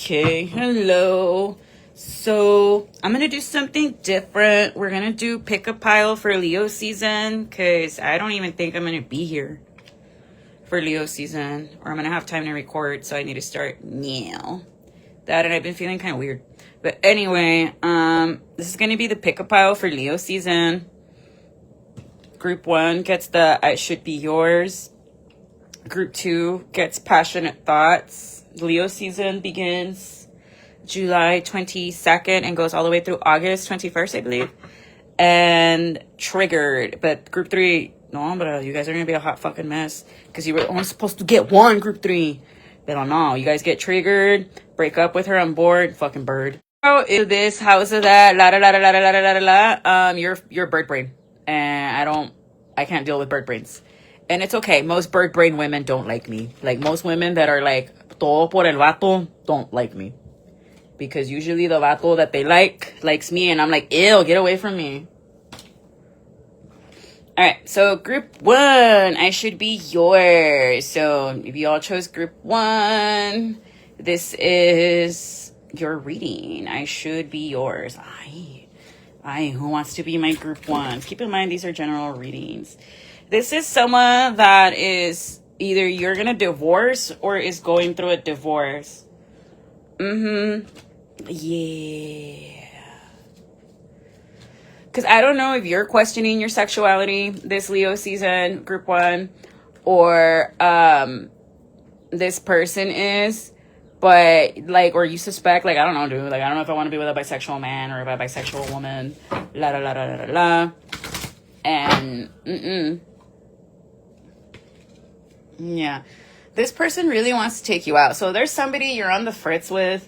Okay, hello. So I'm gonna do something different. We're gonna do pick a pile for Leo season, because I don't even think I'm gonna be here for Leo season, or I'm gonna have time to record, so I need to start now. That, and I've been feeling kind of weird. But anyway, this is gonna be the pick a pile for Leo season. Group 1 gets the I Should Be Yours. Group 2 gets Passionate Thoughts. Leo season begins July 22nd and goes all the way through August 21st, I believe. And Triggered. But Group 3, no, but you guys are going to be a hot fucking mess. Because you were only supposed to get one, Group 3. But no, you guys get triggered, break up with her on board, fucking bird. How is this? How's that? La la la la la la la la la. You're bird brain. And I can't deal with bird brains. And it's okay. Most bird brain women don't like me. Like, most women that are like, todo por el vato, don't like me. Because usually the vato that they likes me, and I'm like, ew, get away from me. Alright, so Group 1, I Should Be Yours. So, if you all chose Group 1, this is your reading. I Should Be Yours. Who wants to be my Group 1? Keep in mind, these are general readings. This is someone that is either you're going to divorce or is going through a divorce. Yeah. Because I don't know if you're questioning your sexuality this Leo season, Group 1, or this person is. But, like, or you suspect, like, I don't know, dude. Like, I don't know if I want to be with a bisexual man or a bisexual woman. La la la la la la. And, yeah. This person really wants to take you out. So there's somebody you're on the fritz with,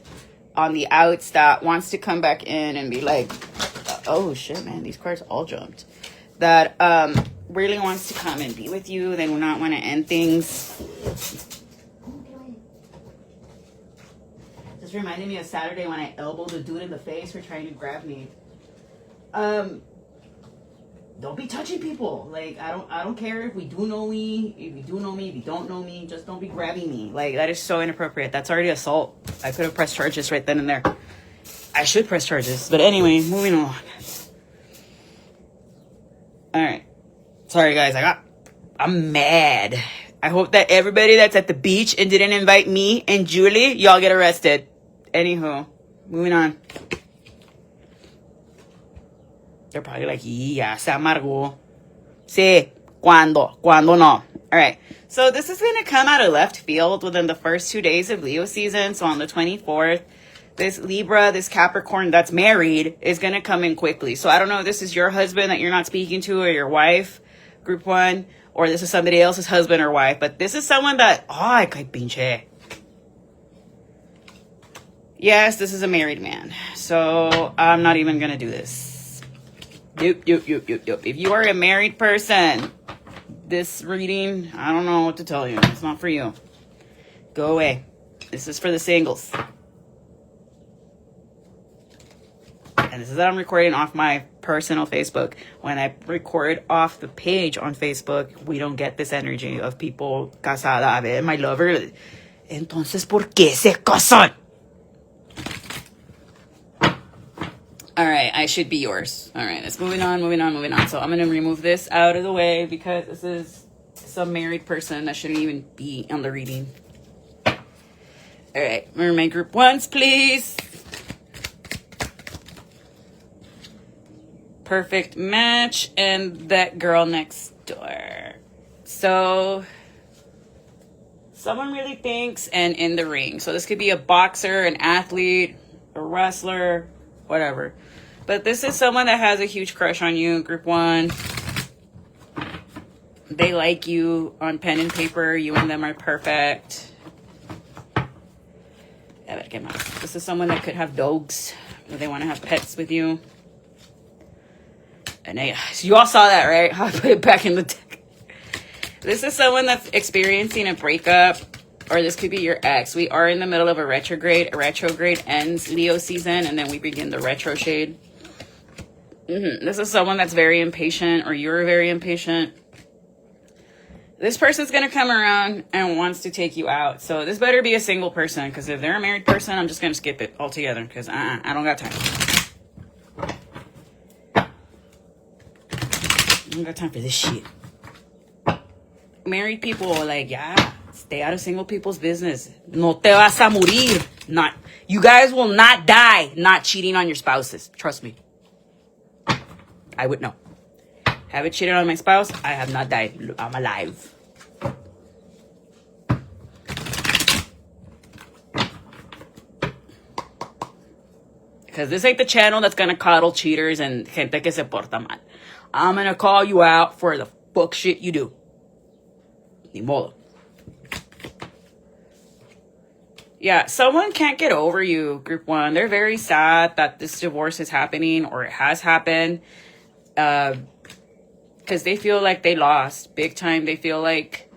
on the outs, that wants to come back in and be like, oh, shit, man. These cards all jumped. That really wants to come and be with you. They do not want to end things. This reminded me of Saturday when I elbowed a dude in the face for trying to grab me. Don't be touching people. Like, I don't care if we do know me, if you do know me, if you don't know me, just don't be grabbing me. Like, that is so inappropriate. That's already assault. I could have pressed charges right then and there. I should press charges. But anyway, moving on. Alright. Sorry, guys. I'm mad. I hope that everybody that's at the beach and didn't invite me and Julie, y'all get arrested. Anywho, moving on. They're probably like, yeah, se amargó. Sí, cuando no. All right. So this is going to come out of left field within the first 2 days of Leo season. So on the 24th, this Libra, this Capricorn that's married is going to come in quickly. So I don't know if this is your husband that you're not speaking to, or your wife, Group 1, or this is somebody else's husband or wife. But this is someone that, ay, kay pinche. Yes, this is a married man. So I'm not even going to do this. Yup. If you are a married person, this reading, I don't know what to tell you. It's not for you. Go away. This is for the singles. And this is that I'm recording off my personal Facebook. When I record off the page on Facebook, we don't get this energy of people casada. A ver, my lover. Entonces, ¿por qué se casan? All right, I Should Be Yours. All right, let's moving on. So I'm going to remove this out of the way because this is some married person that shouldn't even be on the reading. All right, my Group 1s, please. Perfect match and that girl next door. So someone really thinks and in the ring. So this could be a boxer, an athlete, a wrestler, whatever. But this is someone that has a huge crush on you, Group 1. They like you on pen and paper. You and them are perfect. This is someone that could have dogs, or they want to have pets with you. And you all saw that, right? How I put it back in the deck. This is someone that's experiencing a breakup, or this could be your ex. We are in the middle of a retrograde. A retrograde ends Leo season, and then we begin the retro shade. This is someone that's very impatient, or you're very impatient. This person's gonna come around and wants to take you out. So this better be a single person, because if they're a married person, I'm just gonna skip it altogether, because I don't got time. I don't got time for this shit. Married people, like, yeah, stay out of single people's business. No te vas a morir. Not, you guys will not die not cheating on your spouses. Trust me. I would know. Haven't cheated on my spouse. I have not died. I'm alive. Because this ain't the channel that's gonna coddle cheaters and gente que se porta mal. I'm gonna call you out for the fuck shit you do. Ni modo. Yeah, someone can't get over you, group one. They're very sad that this divorce is happening, or it has happened. Because they feel like they lost big time. They feel like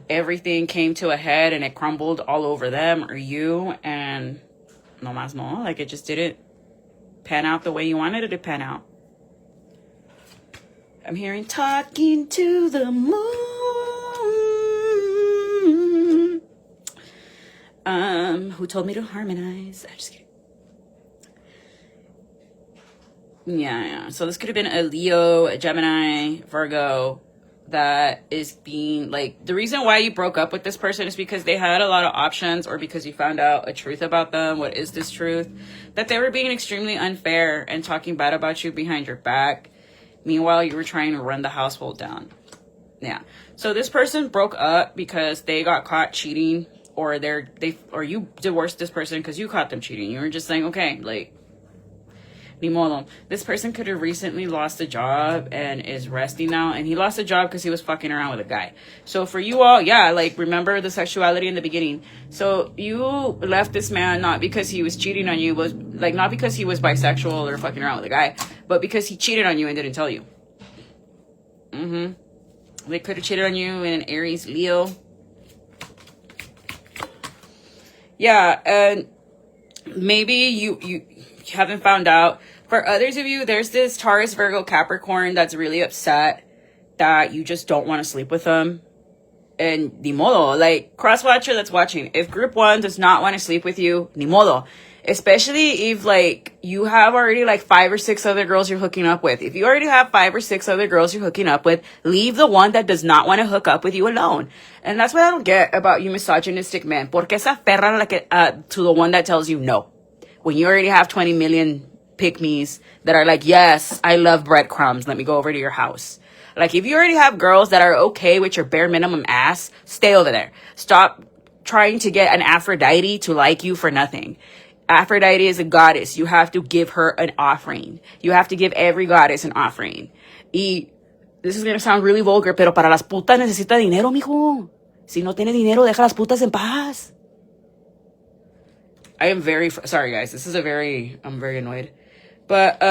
everything came to a head and it crumbled all over them or you. And no más no, like it just didn't pan out the way you wanted it to pan out. I'm hearing talking to the moon. Who told me to harmonize? I'm just kidding. Yeah. So this could have been a Leo, a Gemini, Virgo that is being like, the reason why you broke up with this person is because they had a lot of options, or because you found out a truth about them. What is this truth? That they were being extremely unfair and talking bad about you behind your back. Meanwhile, you were trying to run the household down. Yeah. So this person broke up because they got caught cheating, or you divorced this person because you caught them cheating. You were just saying, okay, like, ni modo. This person could have recently lost a job and is resting now, and he lost a job because he was fucking around with a guy. So for you all, yeah, like, remember the sexuality in the beginning. So you left this man not because he was cheating on you, was like, not because he was bisexual or fucking around with a guy, but because he cheated on you and didn't tell you. They could have cheated on you in an Aries, Leo. Yeah, and maybe you haven't found out. For others of you, there's this Taurus, Virgo, Capricorn that's really upset that you just don't want to sleep with them. And ni modo, like, cross-watcher that's watching, if group one does not want to sleep with you, ni modo. Especially if, like, you have already, like, 5 or 6 other girls you're hooking up with. If you already have 5 or 6 other girls you're hooking up with, leave the one that does not want to hook up with you alone. And that's what I don't get about you misogynistic men. Porque se aferran like, to the one that tells you no. When you already have 20 million pick-me's that are like, yes, I love breadcrumbs. Let me go over to your house. Like, if you already have girls that are okay with your bare minimum ass, stay over there. Stop trying to get an Aphrodite to like you for nothing. Aphrodite is a goddess. You have to give her an offering. You have to give every goddess an offering. Y this is going to sound really vulgar, pero para las putas necesita dinero, mijo. Si no tiene dinero, deja las putas en paz. I am very, sorry guys. I'm very annoyed. But,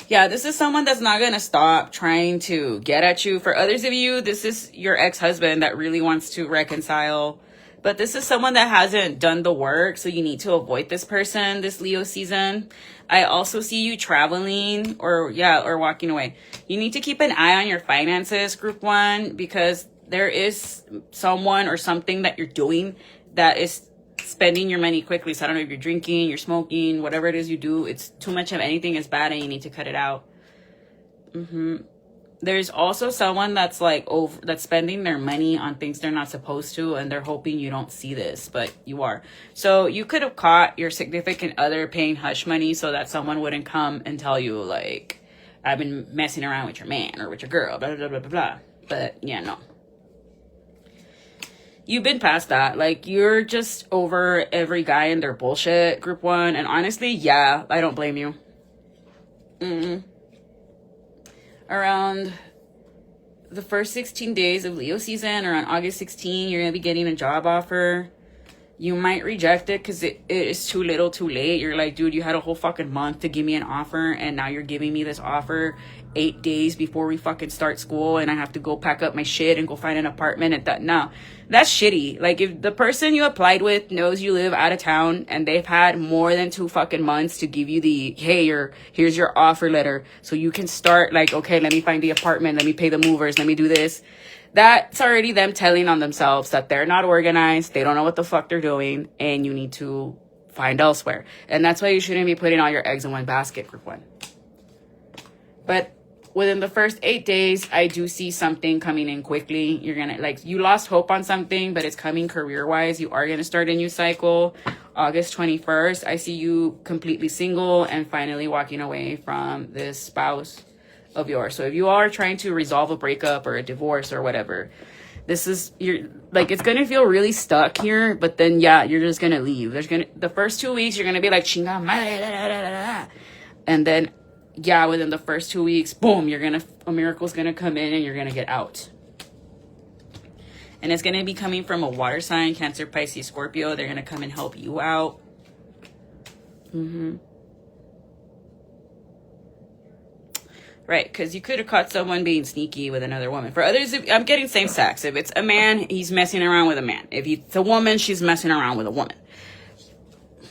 yeah, this is someone that's not going to stop trying to get at you. For others of you, this is your ex-husband that really wants to reconcile. But this is someone that hasn't done the work, so you need to avoid this person this Leo season. I also see you traveling or walking away. You need to keep an eye on your finances, group one, because there is someone or something that you're doing that is spending your money quickly. So I don't know if you're drinking, you're smoking, whatever it is you do. It's too much of anything is bad and you need to cut it out. There's also someone that's like that's spending their money on things they're not supposed to, and they're hoping you don't see this, but you are. So you could have caught your significant other paying hush money so that someone wouldn't come and tell you, like, I've been messing around with your man or with your girl, blah, blah, blah, blah, blah. But yeah, no. You've been past that. Like, you're just over every guy and their bullshit, group one. And honestly, yeah, I don't blame you. Around the first 16 days of Leo season, around August 16, you're going to be getting a job offer. You might reject it because it is too little too late. You're like, dude, you had a whole fucking month to give me an offer, and now you're giving me this offer 8 days before we fucking start school, and I have to go pack up my shit and go find an apartment and that. No, that's shitty. Like, if the person you applied with knows you live out of town and they've had more than 2 fucking months to give you the, hey, here's your offer letter so you can start, like, okay, let me find the apartment, let me pay the movers, let me do this. that's already them telling on themselves that they're not organized, they don't know what the fuck they're doing, and you need to find elsewhere. And that's why you shouldn't be putting all your eggs in one basket, group one. But within the first 8 days, I do see something coming in quickly. You're gonna, like, you lost hope on something, but it's coming career-wise. You are gonna start a new cycle. August 21st, I see you completely single and finally walking away from this spouse of yours. So if you are trying to resolve a breakup or a divorce or whatever, this is, you're like, it's gonna feel really stuck here, but then yeah, you're just gonna leave. The first 2 weeks you're gonna be like chinga madre, da, da, da, da. And then yeah, within the first 2 weeks, boom, a miracle's gonna come in and you're gonna get out. And it's gonna be coming from a water sign, Cancer, Pisces, Scorpio. They're gonna come and help you out. Right, because you could have caught someone being sneaky with another woman. For others, I'm getting same sex. If it's a man, he's messing around with a man. If it's a woman, she's messing around with a woman.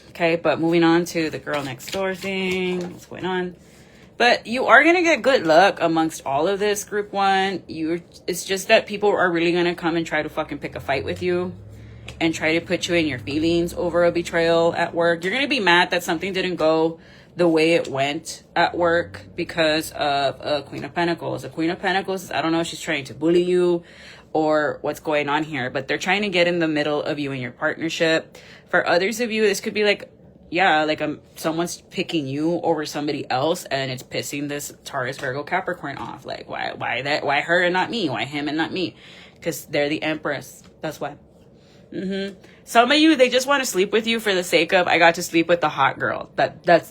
Okay, but moving on to the girl next door thing. What's going on? But you are going to get good luck amongst all of this, group one. It's just that people are really going to come and try to fucking pick a fight with you and try to put you in your feelings over a betrayal at work. You're going to be mad that something didn't go the way it went at work because of a Queen of Pentacles. A Queen of Pentacles, I don't know if she's trying to bully you or what's going on here, but they're trying to get in the middle of you and your partnership. For others of you, this could be like, yeah, like someone's picking you over somebody else and it's pissing this Taurus, Virgo, Capricorn off. Like, why her and not me? Why him and not me? Because they're the Empress. That's why. Some of you, they just want to sleep with you for the sake of, I got to sleep with the hot girl.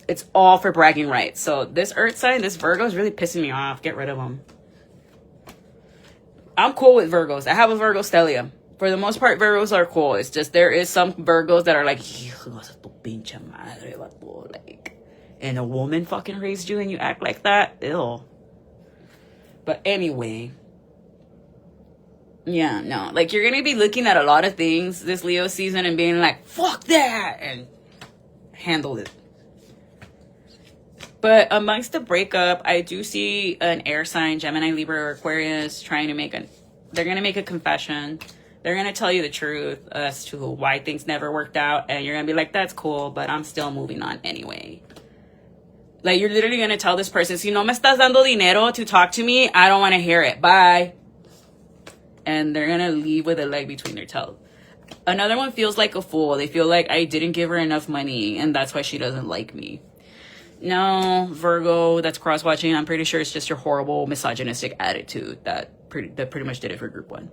It's all for bragging rights. So this Earth sign, this Virgo is really pissing me off. Get rid of them. I'm cool with Virgos. I have a Virgo stellium. For the most part, Virgos are cool. It's just there is some Virgos that are like, like, and a woman fucking raised you and you act like that? Ew. But anyway. Yeah, no. Like, you're going to be looking at a lot of things this Leo season and being like, fuck that! And handle it. But amongst the breakup, I do see an air sign, Gemini, Libra, or Aquarius, trying to they're going to make a confession. They're going to tell you the truth as to why things never worked out. And you're going to be like, that's cool, but I'm still moving on anyway. Like, you're literally going to tell this person, si no me estás dando dinero to talk to me, I don't want to hear it. Bye. And they're going to leave with a leg between their toes. Another one feels like a fool. They feel like I didn't give her enough money, and that's why she doesn't like me. No, Virgo, that's cross-watching. I'm pretty sure it's just your horrible misogynistic attitude that pretty much did it for group one.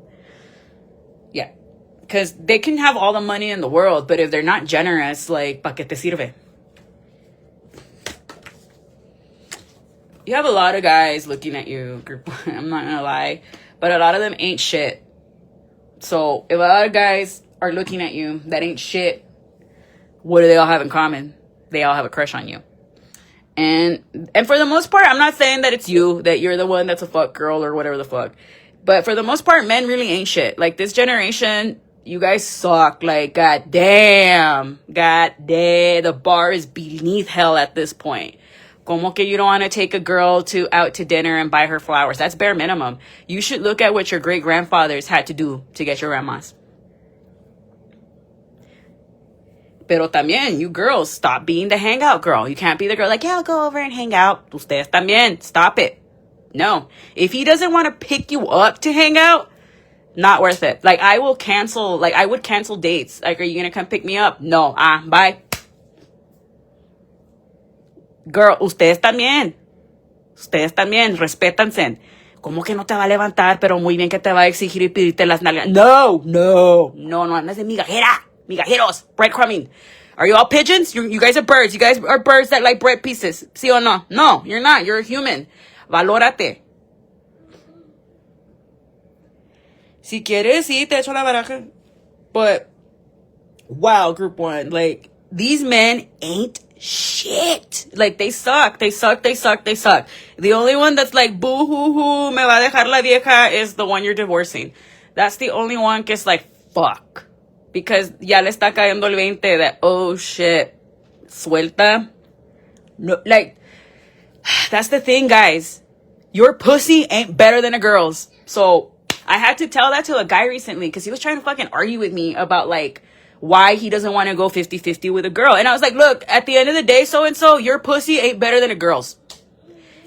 Yeah. Because they can have all the money in the world, but if they're not generous, like, ¿pa qué te sirve? You have a lot of guys looking at you, group one. I'm not going to lie. But a lot of them ain't shit. So if a lot of guys are looking at you that ain't shit, what do they all have in common? They all have a crush on you. And for the most part, I'm not saying that it's you, that you're the one that's a fuck girl or whatever the fuck. But for the most part, men really ain't shit. Like, this generation, you guys suck. Like, goddamn. The bar is beneath hell at this point. Como que you don't want to take a girl out to dinner and buy her flowers. That's bare minimum. You should look at what your great-grandfathers had to do to get your grandmas. Pero también, you girls, stop being the hangout girl. You can't be the girl like, yeah, I'll go over and hang out. Ustedes también. Stop it. No. If he doesn't want to pick you up to hang out, not worth it. Like, I would cancel dates. Like, are you going to come pick me up? No. Bye. Girl, ustedes también, respétanse. ¿Cómo que no te va a levantar, pero muy bien que te va a exigir y pedirte las nalgas? No andas de migajeros, breadcrumbing. Are you all pigeons? You guys are birds. You guys are birds that like bread pieces. ¿Sí o no? No, you're not. You're a human. Valórate. Si quieres, sí, te echo la baraja. But, wow, group one, like, these men ain't shit. Like, they suck. The only one that's like, boo hoo hoo, me va a dejar la vieja, is the one you're divorcing. That's the only one que es like, fuck. Because ya le está cayendo el 20 that, oh shit, suelta. No, like, that's the thing, guys. Your pussy ain't better than a girl's. So, I had to tell that to a guy recently because he was trying to fucking argue with me about like why he doesn't want to go 50-50 with a girl. And I was like, look, at the end of the day, so-and-so, your pussy ain't better than a girl's.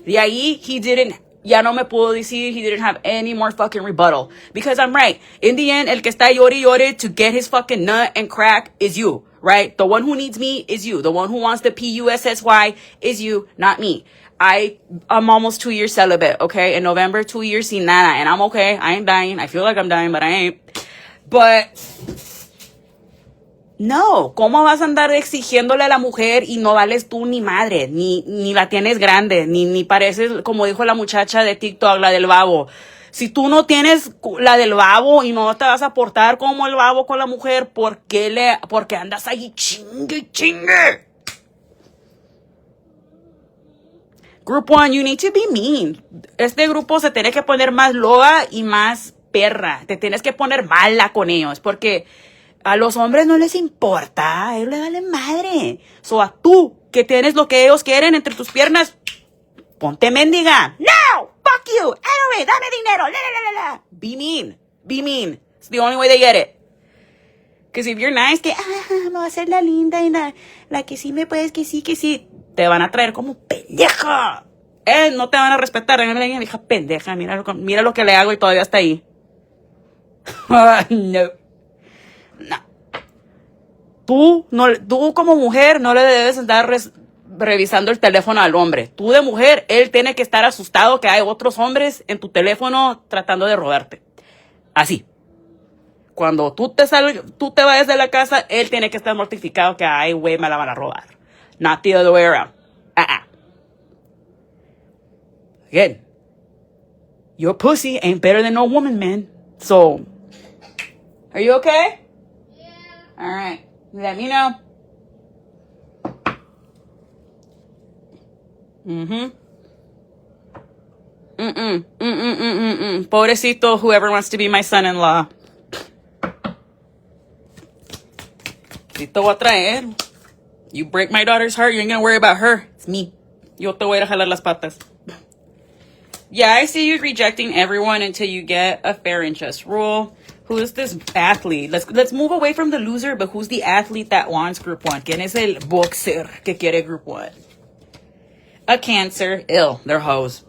De ahí, he didn't, ya no me pudo decir, he didn't have any more fucking rebuttal. Because I'm right. In the end, el que está llore to get his fucking nut and crack is you, right? The one who needs me is you. The one who wants the PUSSY is you, not me. I'm almost 2 years celibate, okay? In November, 2 years sin nada. And I'm okay. I ain't dying. I feel like I'm dying, but I ain't. But no, ¿cómo vas a andar exigiéndole a la mujer y no vales tú ni madre? Ni la tienes grande, ni pareces, como dijo la muchacha de TikTok, la del babo. Si tú no tienes la del babo y no te vas a portar como el babo con la mujer, porque andas ahí chingue? Group 1, you need to be mean. Este grupo se tiene que poner más loba y más perra. Te tienes que poner mala con ellos, porque a los hombres no les importa, a ellos les vale madre. So, a tú, que tienes lo que ellos quieren entre tus piernas, ponte mendiga. No, fuck you, anyway, dame dinero, la. Be mean, be mean. It's the only way they get it. Because if you're nice, que, me va a hacer la linda y la que sí me puedes, que sí, te van a traer como pendeja. No te van a respetar. Hija pendeja, mira lo que le hago y todavía está ahí. No. Tú como mujer no le debes estar revisando el teléfono al hombre. Tú de mujer, él tiene que estar asustado que hay otros hombres en tu teléfono tratando de robarte. Así. Cuando tú te vayas de la casa, él tiene que estar mortificado que, ay, güey, me la van a robar. Not the other way around. Again, your pussy ain't better than no woman, man. So, are you okay? Yeah. All right. Let me know. Pobrecito, whoever wants to be my son-in-law. Sí te voy a traer. You break my daughter's heart, you ain't gonna worry about her. It's me. Yo te voy a jalar las patas. Yeah, I see you rejecting everyone until you get a fair and just rule. Who is this athlete? Let's move away from the loser, but who's the athlete that wants group 1? ¿Quién es el boxer que quiere group 1? A Cancer. Ill. They're hoes.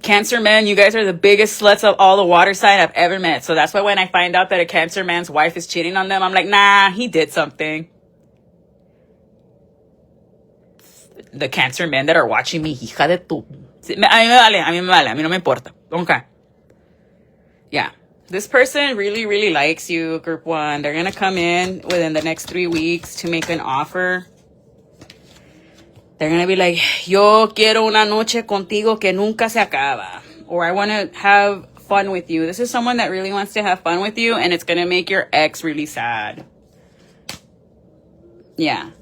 Cancer men, you guys are the biggest sluts of all the water sign I've ever met. So that's why when I find out that a Cancer man's wife is cheating on them, I'm like, nah, he did something. The Cancer men that are watching me, hija de tu. A mí me vale, a mí no me importa. Okay. Yeah. This person really, really likes you, group 1. They're going to come in within the next 3 weeks to make an offer. They're going to be like, yo quiero una noche contigo que nunca se acaba. Or I want to have fun with you. This is someone that really wants to have fun with you, and it's going to make your ex really sad. Yeah.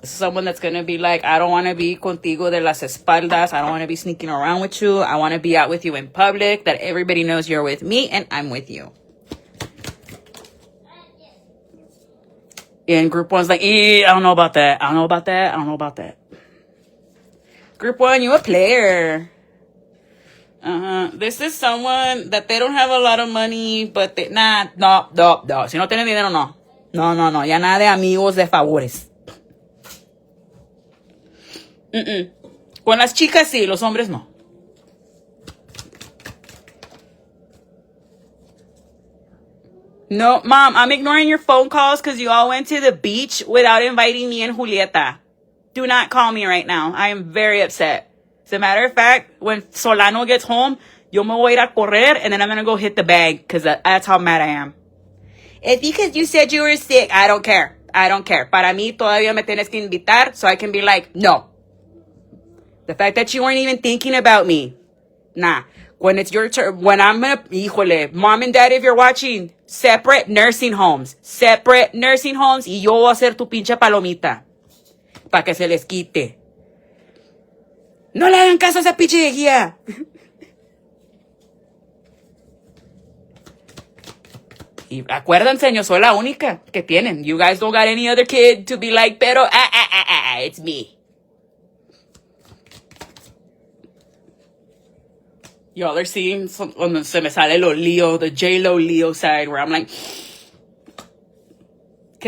This is someone that's going to be like, I don't want to be contigo de las espaldas. I don't want to be sneaking around with you. I want to be out with you in public, that everybody knows you're with me and I'm with you. And group 1's like, I don't know about that. Group 1, you a player. This is someone that they don't have a lot of money, but no. Si no tienen dinero, no. No. Ya nada de amigos de favores. Con las chicas sí, los hombres no. No, Mom, I'm ignoring your phone calls because you all went to the beach without inviting me and Julieta. Do not call me right now. I am very upset. As a matter of fact, when Solano gets home, yo me voy a ir a correr and then I'm going to go hit the bag because that's how mad I am. It's because you said you were sick. I don't care. Para mí todavía me tienes que invitar so I can be like, no. The fact that you weren't even thinking about me. Nah. When it's your turn, when I'm gonna, híjole, Mom and Dad, if you're watching, separate nursing homes, y yo voy a ser tu pinche palomita, pa' que se les quite. No le hagan caso a esa pinche guía. Y acuérdense, yo soy la única que tienen. You guys don't got any other kid to be like, pero, it's me. Y'all are seeing cuando se me sale lo Leo, the J-Lo Leo side, where I'm like...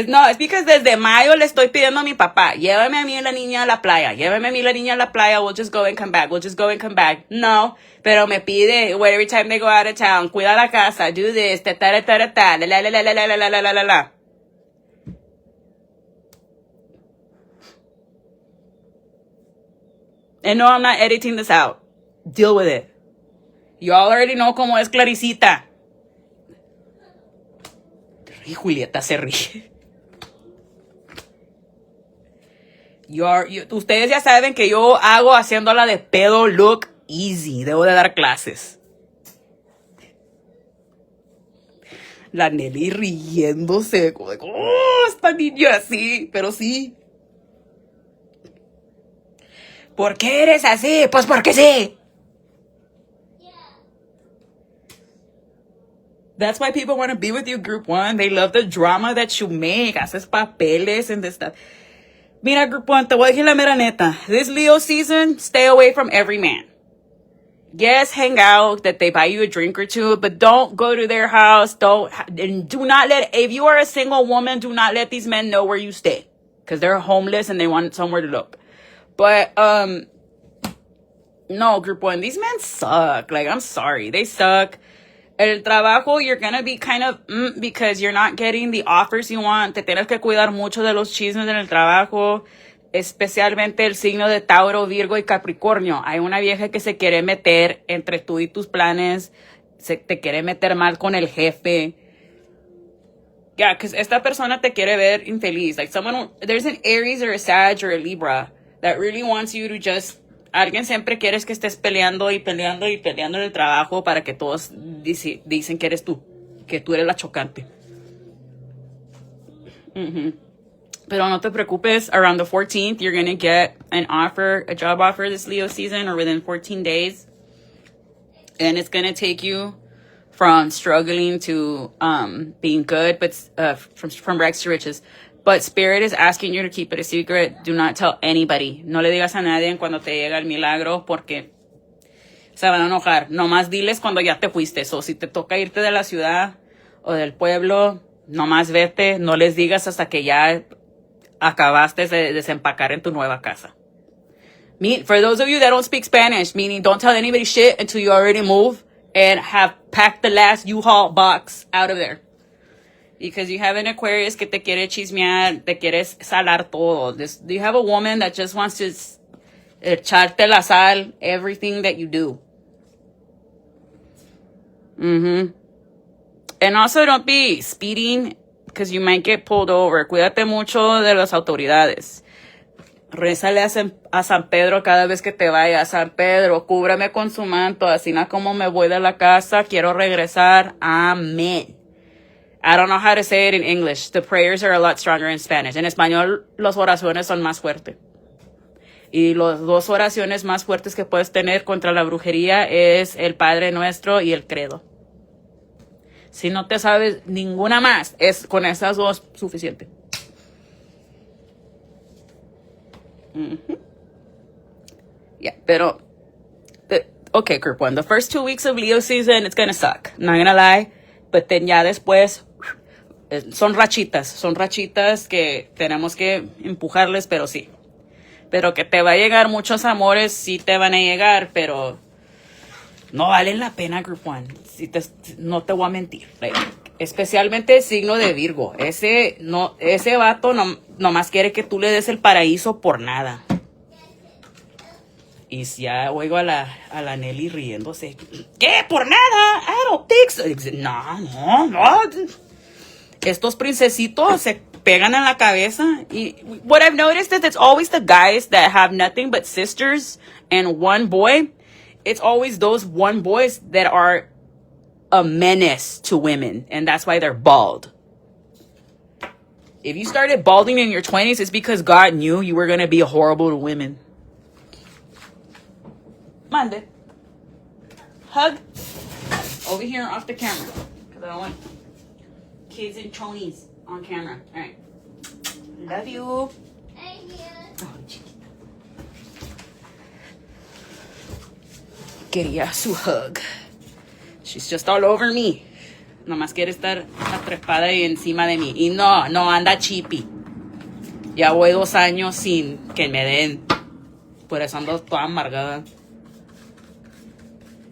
No, es because desde mayo le estoy pidiendo a mi papá, llévame a mí y la niña a la playa, llévame a mí y la niña a la playa, we'll just go and come back, we'll just go and come back. No, pero me pide, every time they go out of town, cuida la casa, do this, ta ta ta ta ta, la la la la la la la la la la. And no, I'm not editing this out. Deal with it. Y'all already know cómo es Claricita. Y Julieta se ríe. Ustedes ya saben que yo hago haciéndola de pedo look easy. Debo de dar clases. La Nelly riéndose. Como de, oh, esta niña así. Pero sí. ¿Por qué eres así? Pues porque sí. That's why people want to be with you, Group 1. They love the drama that you make. Haces papeles and this stuff. Mira, Group 1, te voy a decir la mera neta. This Leo season, stay away from every man. Yes, hang out, that they buy you a drink or two, but don't go to their house. And do not let, if you are a single woman, do not let these men know where you stay. Because they're homeless and they want somewhere to look. But, no, Group 1, these men suck. Like, I'm sorry, they suck. El trabajo, you're gonna be kind of, because you're not getting the offers you want. Te tienes que cuidar mucho de los chismes en el trabajo, especialmente el signo de Tauro, Virgo y Capricornio. Hay una vieja que se quiere meter entre tú y tus planes, te quiere meter mal con el jefe. Yeah, because esta persona te quiere ver infeliz. Like there's an Aries or a Sag or a Libra that really wants you to just... Alguien siempre quieres que estés peleando y peleando y peleando en el trabajo para que todos dicen que eres tú, que tú eres la chocante. Pero no te preocupes, around the 14th, you're going to get an offer, a job offer this Leo season or within 14 days. And it's going to take you from struggling to being good, but from rags to riches. But Spirit is asking you to keep it a secret. Do not tell anybody. No le digas a nadie cuando te llega el milagro porque se van a enojar. Nomás diles cuando ya te fuiste. O si te toca irte de la ciudad o del pueblo, nomás vete. No les digas hasta que ya acabaste de desempacar en tu nueva casa. For those of you that don't speak Spanish, meaning don't tell anybody shit until you already move and have packed the last U-Haul box out of there. Because you have an Aquarius que te quiere chismear, te quieres salar todo. You have a woman that just wants to echarte la sal, everything that you do. And also don't be speeding because you might get pulled over. Cuídate mucho de las autoridades. Rézale a San Pedro cada vez que te vayas. San Pedro, cúbrame con su manto, así no como me voy de la casa, quiero regresar. Amén. I don't know how to say it in English. The prayers are a lot stronger in Spanish. En español, las oraciones son más fuertes. Y las dos oraciones más fuertes que puedes tener contra la brujería es el Padre Nuestro y el Credo. Si no te sabes ninguna más, con esas dos suficiente. Yeah, pero... Okay, Group 1. The first 2 weeks of Leo season, it's gonna suck. Not gonna lie. But then ya después... Son rachitas que tenemos que empujarles, pero sí. Pero que te va a llegar muchos amores, sí te van a llegar, pero no valen la pena, Group 1. No te voy a mentir. Especialmente el signo de Virgo. Ese vato nomás quiere que tú le des el paraíso por nada. Y ya oigo a la Nelly riéndose. ¿Qué? ¿Por nada? I don't think so. No. Estos princesitos se pegan en la cabeza. Y what I've noticed is it's always the guys that have nothing but sisters and one boy. It's always those one boys that are a menace to women. And that's why they're bald. If you started balding in your 20s, it's because God knew you were going to be horrible to women. Mande. Hug. Over here off the camera. Because I don't want kids and chonies on camera. All right. Love you. Thank you. Oh, quería su hug. She's just all over me. Nomás quiere estar atrepada y encima de mí. Y no anda chippy. Ya voy 2 años sin que me den. Por eso ando toda amargada.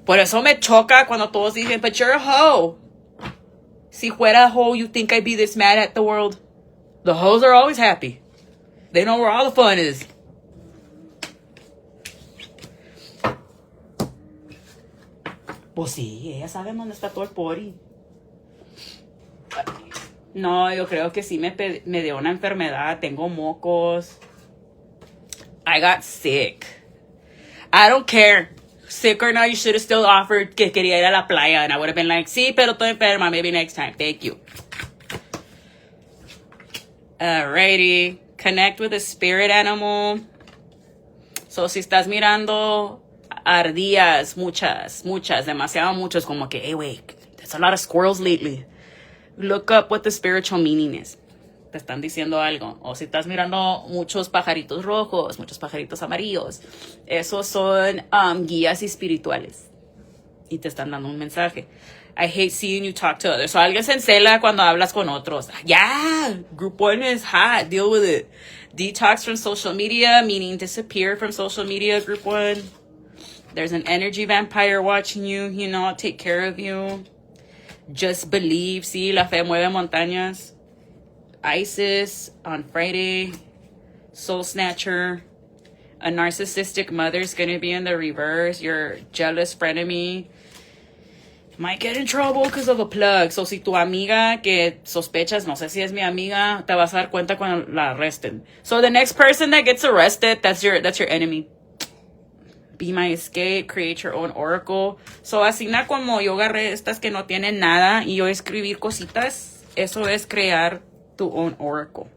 Por eso me choca cuando todos dicen, but you're a hoe. Si fuera a hoe, you think I'd be this mad at the world? The hoes are always happy. They know where all the fun is. Pues sí, ella sabe dónde está todo el pori. No, yo creo que sí me dio una enfermedad. Tengo mocos. I got sick. I don't care. Sick or not, you should have still offered que quería ir a la playa. And I would have been like, sí, pero estoy enferma. Maybe next time. Thank you. Alrighty. Connect with a spirit animal. So, si estás mirando ardillas, muchas, demasiado muchos, como que, hey, wait, there's a lot of squirrels lately. Look up what the spiritual meaning is. Te están diciendo algo. O si estás mirando muchos pajaritos rojos, muchos pajaritos amarillos, esos son guías espirituales. Y te están dando un mensaje. I hate seeing you talk to others. So alguien se encela cuando hablas con otros. Yeah, group 1 is hot. Deal with it. Detox from social media, meaning disappear from social media, group 1. There's an energy vampire watching you, take care of you. Just believe. Sí, la fe mueve montañas. Isis on Friday. Soul Snatcher. A narcissistic mother's gonna be in the reverse. Your jealous frenemy might get in trouble because of a plug. So, si tu amiga que sospechas, no sé si es mi amiga, te vas a dar cuenta cuando la arresten. So, the next person that gets arrested, that's your enemy. Be my escape, create your own oracle. So, así como yo agarré estas que no tienen nada y yo escribir cositas, eso es crear tu own oracle.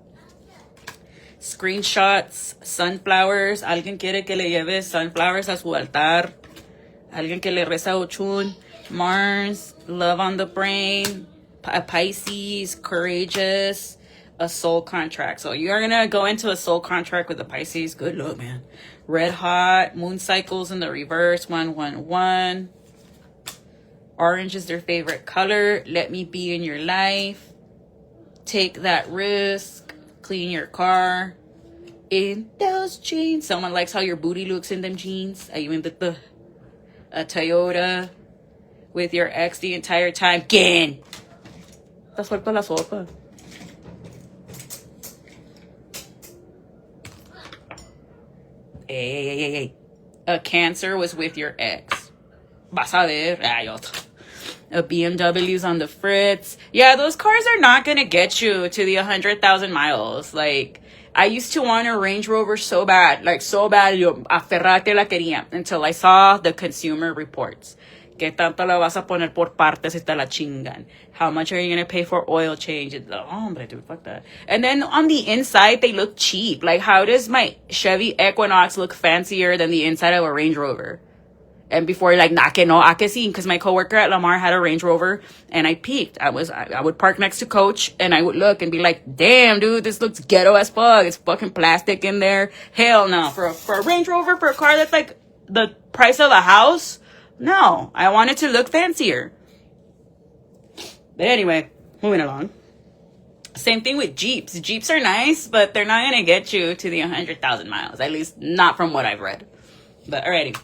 Screenshots, sunflowers. Alguien quiere que le lleves sunflowers a su altar. Alguien que le reza a Ochun. Mars, love on the brain. A Pisces, courageous. A soul contract. So you're going to go into a soul contract with a Pisces. Good luck, man. Red hot. Moon cycles in the reverse. 111. Orange is their favorite color. Let me be in your life. Take that risk. Clean your car. In those jeans. Someone likes how your booty looks in them jeans. Are you in a Toyota with your ex the entire time? ¿Quién? Te suelto la sopa. Hey. A Cancer was with your ex. Vas a ver. A BMW's on the fritz. Yeah, those cars are not going to get you to the 100,000 miles. Like, I used to want a Range Rover so bad. Like, so bad. Yo aferrate la quería. Until I saw the consumer reports. ¿Qué tanto la vas a poner por partes si te la chingan? How much are you going to pay for oil change? Oh, hombre, dude, fuck that. And then on the inside, they look cheap. Like, how does my Chevy Equinox look fancier than the inside of a Range Rover? And before, like, nah, que no, que sí, because my coworker at Lamar had a Range Rover, and I peeked. I would park next to Coach, and I would look and be like, damn, dude, this looks ghetto as fuck. It's fucking plastic in there. Hell no. For a Range Rover, for a car that's like the price of a house, no. I want it to look fancier. But anyway, moving along. Same thing with Jeeps. Jeeps are nice, but they're not going to get you to the 100,000 miles. At least not from what I've read. But alrighty.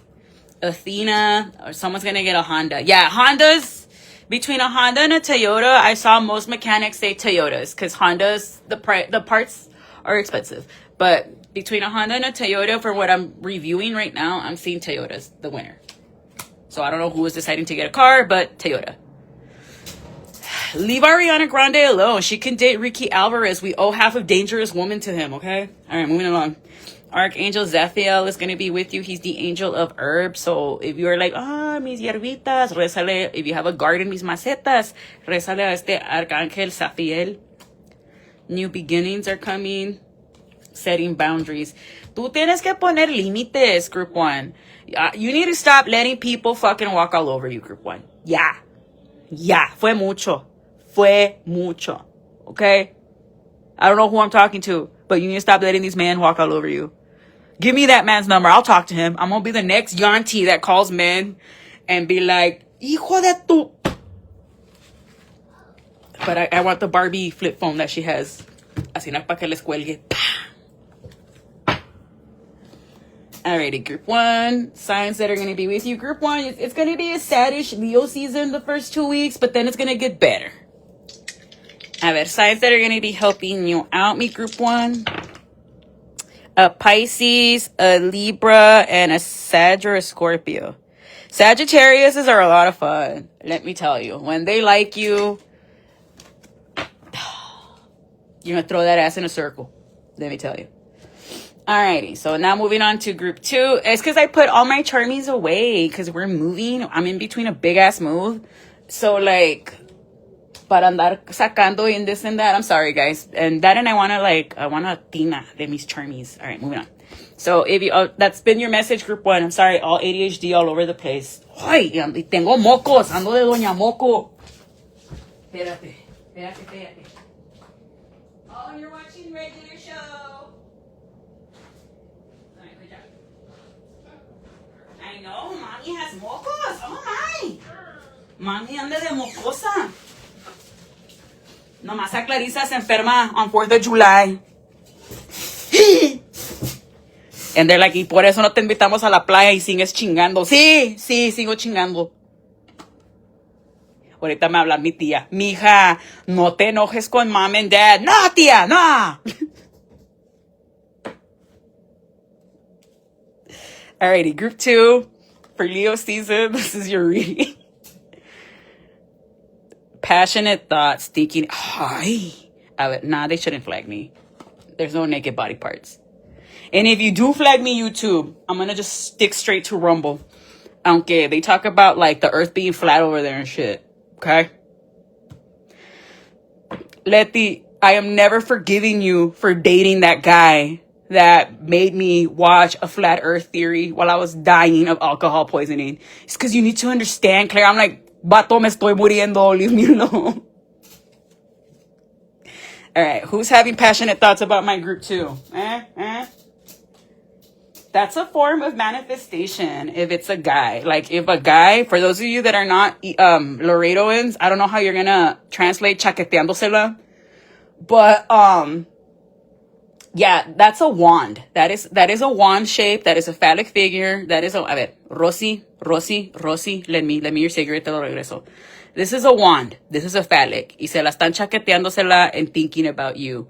Athena, or someone's gonna get a Honda. Yeah, Hondas, between a Honda and a Toyota, I saw most mechanics say Toyotas, because Hondas, the parts are expensive. But between a Honda and a Toyota, for what I'm reviewing right now, I'm seeing Toyotas, the winner. So I don't know who is deciding to get a car, but Toyota. Leave Ariana Grande alone. She can date Ricky Alvarez. We owe half of Dangerous Woman to him, okay? All right, moving along. Archangel Zephiel is going to be with you. He's the angel of herbs. So if you're like, mis hierbitas, rézale. If you have a garden, mis macetas, rézale a este Arcángel Zephiel. New beginnings are coming. Setting boundaries. Tú tienes que poner límites, group 1. You need to stop letting people fucking walk all over you, group 1. Ya. Fue mucho. Okay? I don't know who I'm talking to, but you need to stop letting these men walk all over you. Give me that man's number. I'll talk to him. I'm gonna be the next Yanti that calls men and be like, hijo de tu. But I want the Barbie flip phone that she has. Así no para que les cuelgue. Alrighty, group 1. Signs that are going to be with you. Group 1, it's going to be a saddish Leo season the first 2 weeks, but then it's going to get better. A ver, signs that are going to be helping you out, me group 1. A Pisces, a Libra, and a Sag or a Scorpio. Sagittariuses are a lot of fun, let me tell you. When they like you, you're going to throw that ass in a circle, let me tell you. Alrighty, so now moving on to group 2. It's because I put all my charmies away because we're moving. I'm in between a big-ass move. So, like, para andar sacando in this and that. I'm sorry, guys. And I want a tina de mis charmies. All right, moving on. So, if you, that's been your message, group 1. I'm sorry, all ADHD all over the place. Ay, tengo mocos. Ando de Doña Moco. Espérate. Oh, you're watching regular show. All right, good job. I know, mommy has mocos. Oh, my. Mami anda de mocosa. Nomás a Clarissa se enferma on 4th of July. And they're like, y por eso no te invitamos a la playa y sigues chingando. Sí, sigo chingando. Ahorita me habla mi tía. Mija, no te enojes con mom and dad. No, tía, no. Alrighty, group 2. For Leo season, this is your reading. Passionate thoughts, thinking, nah, they shouldn't flag me. There's no naked body parts. And if you do flag me, YouTube, I'm going to just stick straight to Rumble. Aunque they talk about, like, the earth being flat over there and shit. Okay? Letty, I am never forgiving you for dating that guy that made me watch a flat earth theory while I was dying of alcohol poisoning. It's because you need to understand, Claire. I'm like, vato, me estoy muriendo. Leave me alone. All right. Who's having passionate thoughts about my group 2? That's a form of manifestation if it's a guy. Like, if a guy, for those of you that are not Laredoans, I don't know how you're going to translate chaqueteándosela. But, yeah, that's a wand. That is a wand shape. That is a phallic figure. That is a, a ver, Rosy, let me your cigarette, te lo regreso. This is a wand. This is a phallic. Y se la están chaqueteándosela and thinking about you.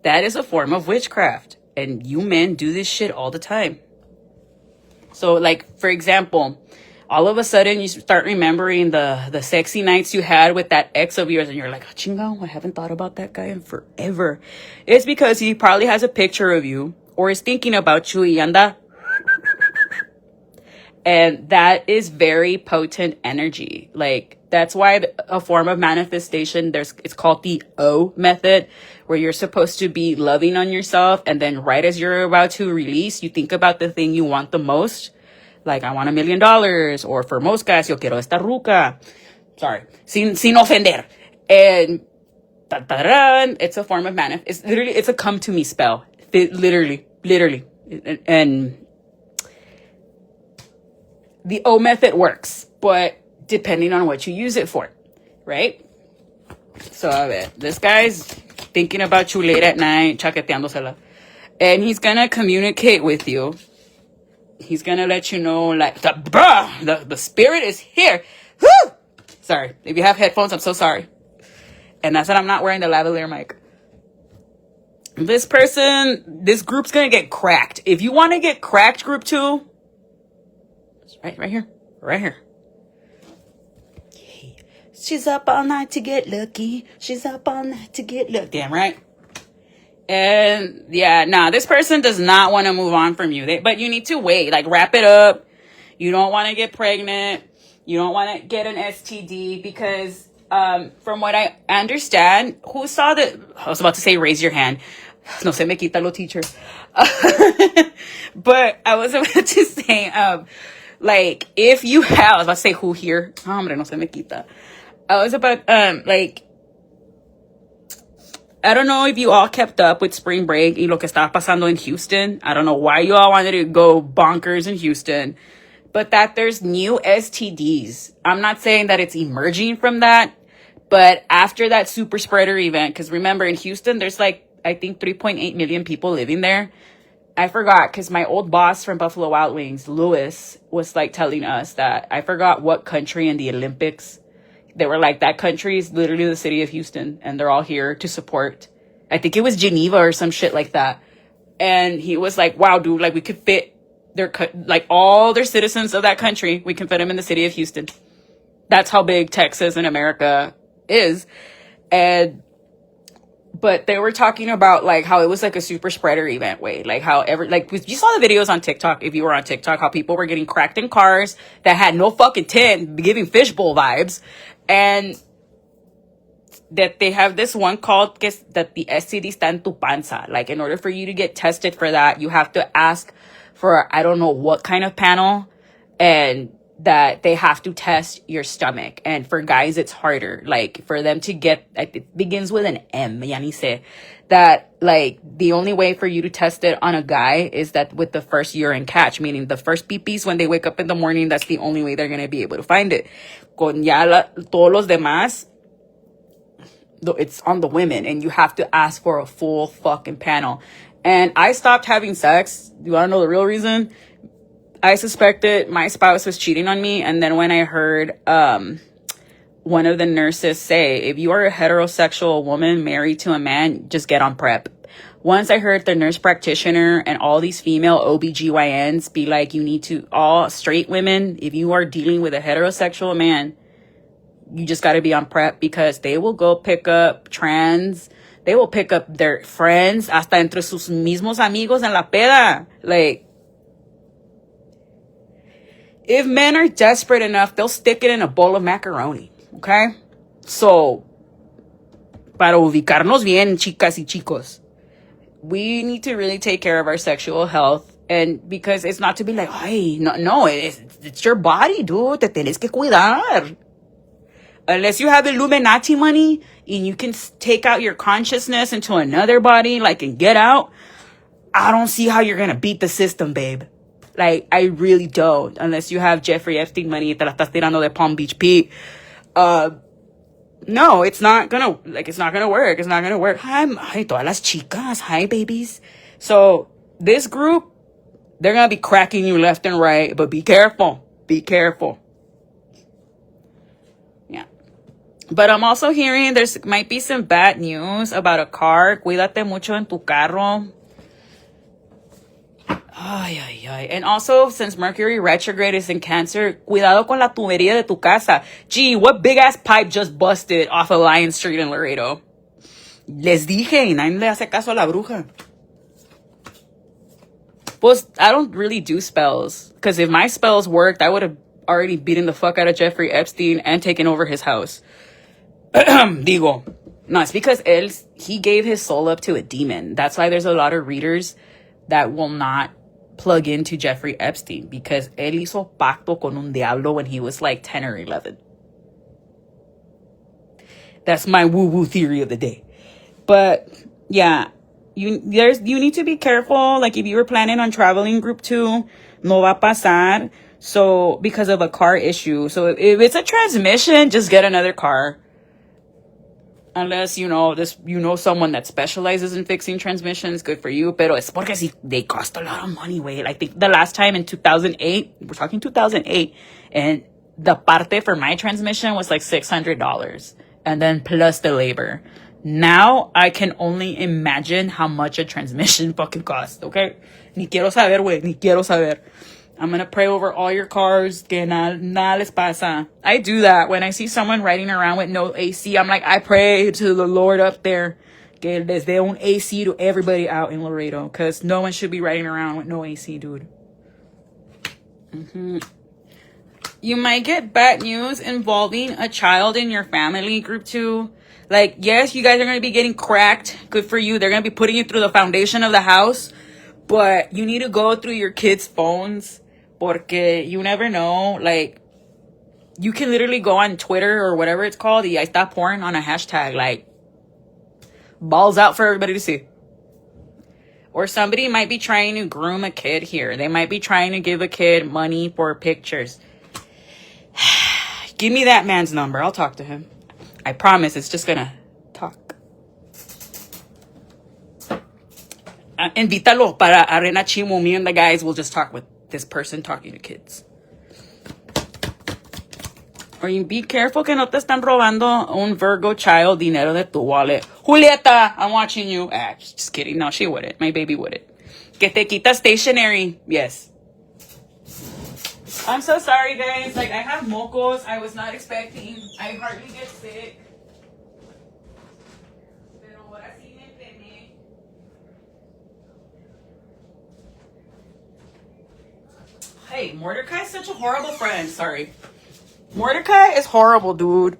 That is a form of witchcraft. And you men do this shit all the time. So, like, for example, all of a sudden you start remembering the sexy nights you had with that ex of yours, and you're like, oh, chingao, I haven't thought about that guy in forever. It's because he probably has a picture of you or is thinking about you y anda. And that is very potent energy. Like, that's why a form of manifestation, it's called the O method, where you're supposed to be loving on yourself. And then right as you're about to release, you think about the thing you want the most. Like, I want $1 million. Or for most guys, yo quiero esta ruca. Sorry. Sin ofender. And it's a form of it's a come to me spell. Literally. And the O method works, but depending on what you use it for, right? So, a ver, this guy's thinking about you late at night, chaqueteándosela. And he's going to communicate with you. He's going to let you know, like, the spirit is here. Woo! Sorry. If you have headphones, I'm so sorry. And that's that I'm not wearing the lavalier mic. This group's going to get cracked. If you want to get cracked, group 2, right here. She's up all night to get lucky. Damn right. And yeah, this person does not want to move on from you. But you need to wait. Like, wrap it up. You don't want to get pregnant. You don't want to get an STD because, from what I understand, who saw the? I was about to say raise your hand. No se me quita lo teacher. But I was about to say, like, if you have, I was about to say who here. Hombre, no se me quita. I was about, like, I don't know if you all kept up with spring break y lo que estaba pasando in Houston. I don't know why you all wanted to go bonkers in Houston, but that there's new STDs. I'm not saying that it's emerging from that, but after that super spreader event, because remember in Houston, there's like, I think 3.8 million people living there. I forgot because my old boss from Buffalo Wild Wings, Lewis, was like telling us that I forgot what country in the Olympics. They were like, that country is literally the city of Houston and they're all here to support. I think it was Geneva or some shit like that. And he was like, wow, dude, like we could fit like all their citizens of that country. We can fit them in the city of Houston. That's how big Texas and America is. But they were talking about like how it was like a super spreader event way, like how you saw the videos on TikTok, if you were on TikTok, how people were getting cracked in cars that had no fucking tint, giving fishbowl vibes, and that they have this one called that the STD está en tu panza. Like in order for you to get tested for that, you have to ask for I don't know what kind of panel, and that they have to test your stomach. And for guys, it's harder. Like, for them to get, it begins with an M, Yanise. That, like, the only way for you to test it on a guy is that with the first urine catch, meaning the first pee-pees when they wake up in the morning, that's the only way they're going to be able to find it. Con ya todos los demás, it's on the women, and you have to ask for a full fucking panel. And I stopped having sex. Do you want to know the real reason? I suspected my spouse was cheating on me. And then when I heard one of the nurses say, if you are a heterosexual woman married to a man, just get on PrEP. Once I heard the nurse practitioner and all these female OBGYNs be like, you need to, all straight women, if you are dealing with a heterosexual man, you just got to be on PrEP, because they will go pick up trans, they will pick up their friends, hasta entre sus mismos amigos en la peda. Like, if men are desperate enough, they'll stick it in a bowl of macaroni, okay? So, para ubicarnos bien, chicas y chicos, we need to really take care of our sexual health. And because it's not to be like, ay, no, it's your body, dude. Te tienes que cuidar. Unless you have Illuminati money and you can take out your consciousness into another body, like, and get out, I don't see how you're going to beat the system, babe. Like, I really don't. Unless you have Jeffrey Epstein money, te la estás tirando de Palm Beach Pete. No, it's not gonna work. It's not gonna work. Hi, todas las chicas. Hi, babies. So, this group, they're gonna be cracking you left and right, but be careful. Be careful. Yeah. But I'm also hearing there's might be some bad news about a car. Cuídate mucho en tu carro. Ay, ay, ay. And also, since Mercury retrograde is in Cancer, cuidado con la tubería de tu casa. Gee, what big-ass pipe just busted off of Lion Street in Laredo? Les dije, y nadie le hace caso a la bruja. Pues, I don't really do spells. Because if my spells worked, I would have already beaten the fuck out of Jeffrey Epstein and taken over his house. Digo. No, it's because he gave his soul up to a demon. That's why there's a lot of readers that will not plug into Jeffrey Epstein, because él hizo pacto con un diablo when he was like 10 or 11. That's my woo-woo theory of the day. But yeah, you need to be careful. Like, if you were planning on traveling group 2, no va a pasar. So, because of a car issue. So if it's a transmission, just get another car. Unless, someone that specializes in fixing transmissions, good for you. Pero es porque they cost a lot of money, güey. I think the last time in 2008, we're talking 2008, and the parte for my transmission was like $600. And then plus the labor. Now, I can only imagine how much a transmission fucking costs, okay? Ni quiero saber, güey. Ni quiero saber. I'm going to pray over all your cars. Que nada les pasa. I do that. When I see someone riding around with no AC, I'm like, I pray to the Lord up there. Que les dé un AC to everybody out in Laredo. Because no one should be riding around with no AC, dude. Mm-hmm. You might get bad news involving a child in your family, group 2. Like, yes, you guys are going to be getting cracked. Good for you. They're going to be putting you through the foundation of the house. But you need to go through your kids' phones. Porque you never know. Like, you can literally go on Twitter or whatever it's called. Y ahí está porn on a hashtag. Like, balls out for everybody to see. Or somebody might be trying to groom a kid here. They might be trying to give a kid money for pictures. Give me that man's number. I'll talk to him. I promise it's just gonna talk. Invítalo para arena chimo. Me and the guys will just talk with this person talking to kids. Or you be careful que no te están robando un Virgo child dinero de tu wallet. Julieta, I'm watching you. Just kidding. No, she wouldn't. My baby wouldn't. Que te quita stationery. Yes. I'm so sorry, guys. Like, I have mocos. I was not expecting. I hardly get sick. Pero ahora sí me enfermé. Hey, Mordecai is such a horrible friend. Sorry. Mordecai is horrible, dude.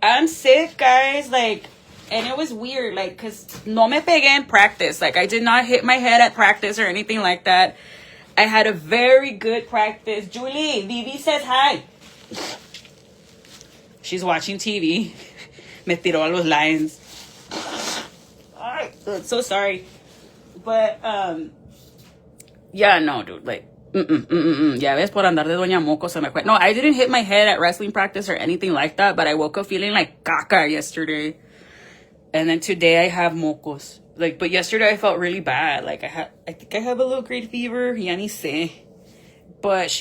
I'm sick, guys. Like, and it was weird, like, because no me pegué in practice. Like, I did not hit my head at practice or anything like that. I had a very good practice. Julie, Vivi says hi. She's watching TV. Me tiró a los lions. I'm so sorry. But, yeah, no, dude, like, Ya ves, por andar de Doña Moco se me fue. No, I didn't hit my head at wrestling practice or anything like that, but I woke up feeling like caca yesterday. And then today I have mocos. Like, but yesterday I felt really bad. Like, I think I have a low-grade fever. Ya ni sé. But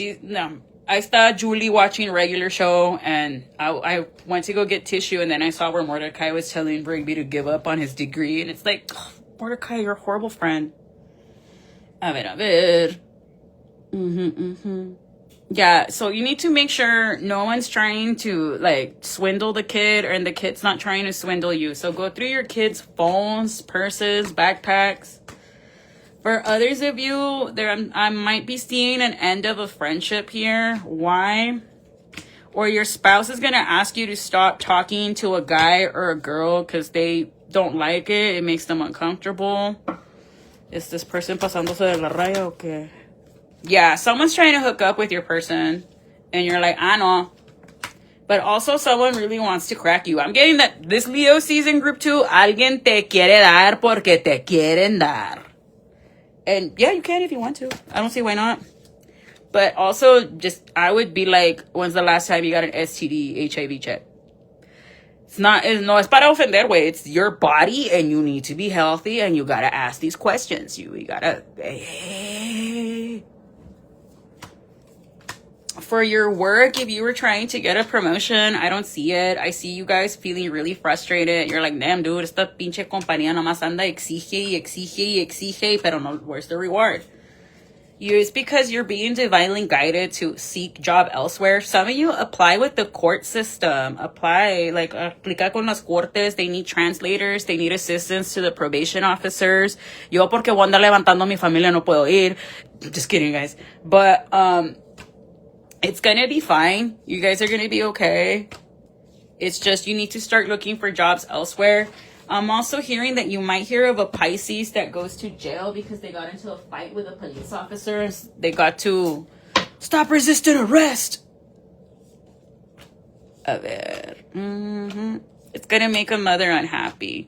I saw Julie watching a regular show, and I went to go get tissue, and then I saw where Mordecai was telling Brigby to give up on his degree. And it's like, oh, Mordecai, you're a horrible friend. A ver. Yeah, so you need to make sure no one's trying to, like, swindle the kid, and the kid's not trying to swindle you. So go through your kids' phones, purses, backpacks. For others of you, I might be seeing an end of a friendship here. Why? Or your spouse is going to ask you to stop talking to a guy or a girl because they don't like it. It makes them uncomfortable. Is this person pasándose de la raya o qué? Yeah, someone's trying to hook up with your person, and you're like, I know. But also someone really wants to crack you. I'm getting that this Leo season group 2, alguien te quiere dar porque te quieren dar. And yeah, you can if you want to. I don't see why not. But also, I would be like, when's the last time you got an STD, HIV check? No es para ofender, güey. It's your body, and you need to be healthy, and you gotta ask these questions. You gotta... Hey. For your work, if you were trying to get a promotion, I don't see it. I see you guys feeling really frustrated. You're like, damn, dude, esta pinche compañía nomás anda exige, pero no, where's the reward? It's because you're being divinely guided to seek job elsewhere. Some of you apply with the court system. Aplica con las cortes. They need translators. They need assistance to the probation officers. Yo porque voy a andar levantando a mi familia no puedo ir. Just kidding, guys. But, it's gonna be fine. You guys are gonna be okay. It's just you need to start looking for jobs elsewhere. I'm also hearing that you might hear of a Pisces that goes to jail because they got into a fight with a police officer. They got to stop resisting arrest. A ver. It's gonna make a mother unhappy.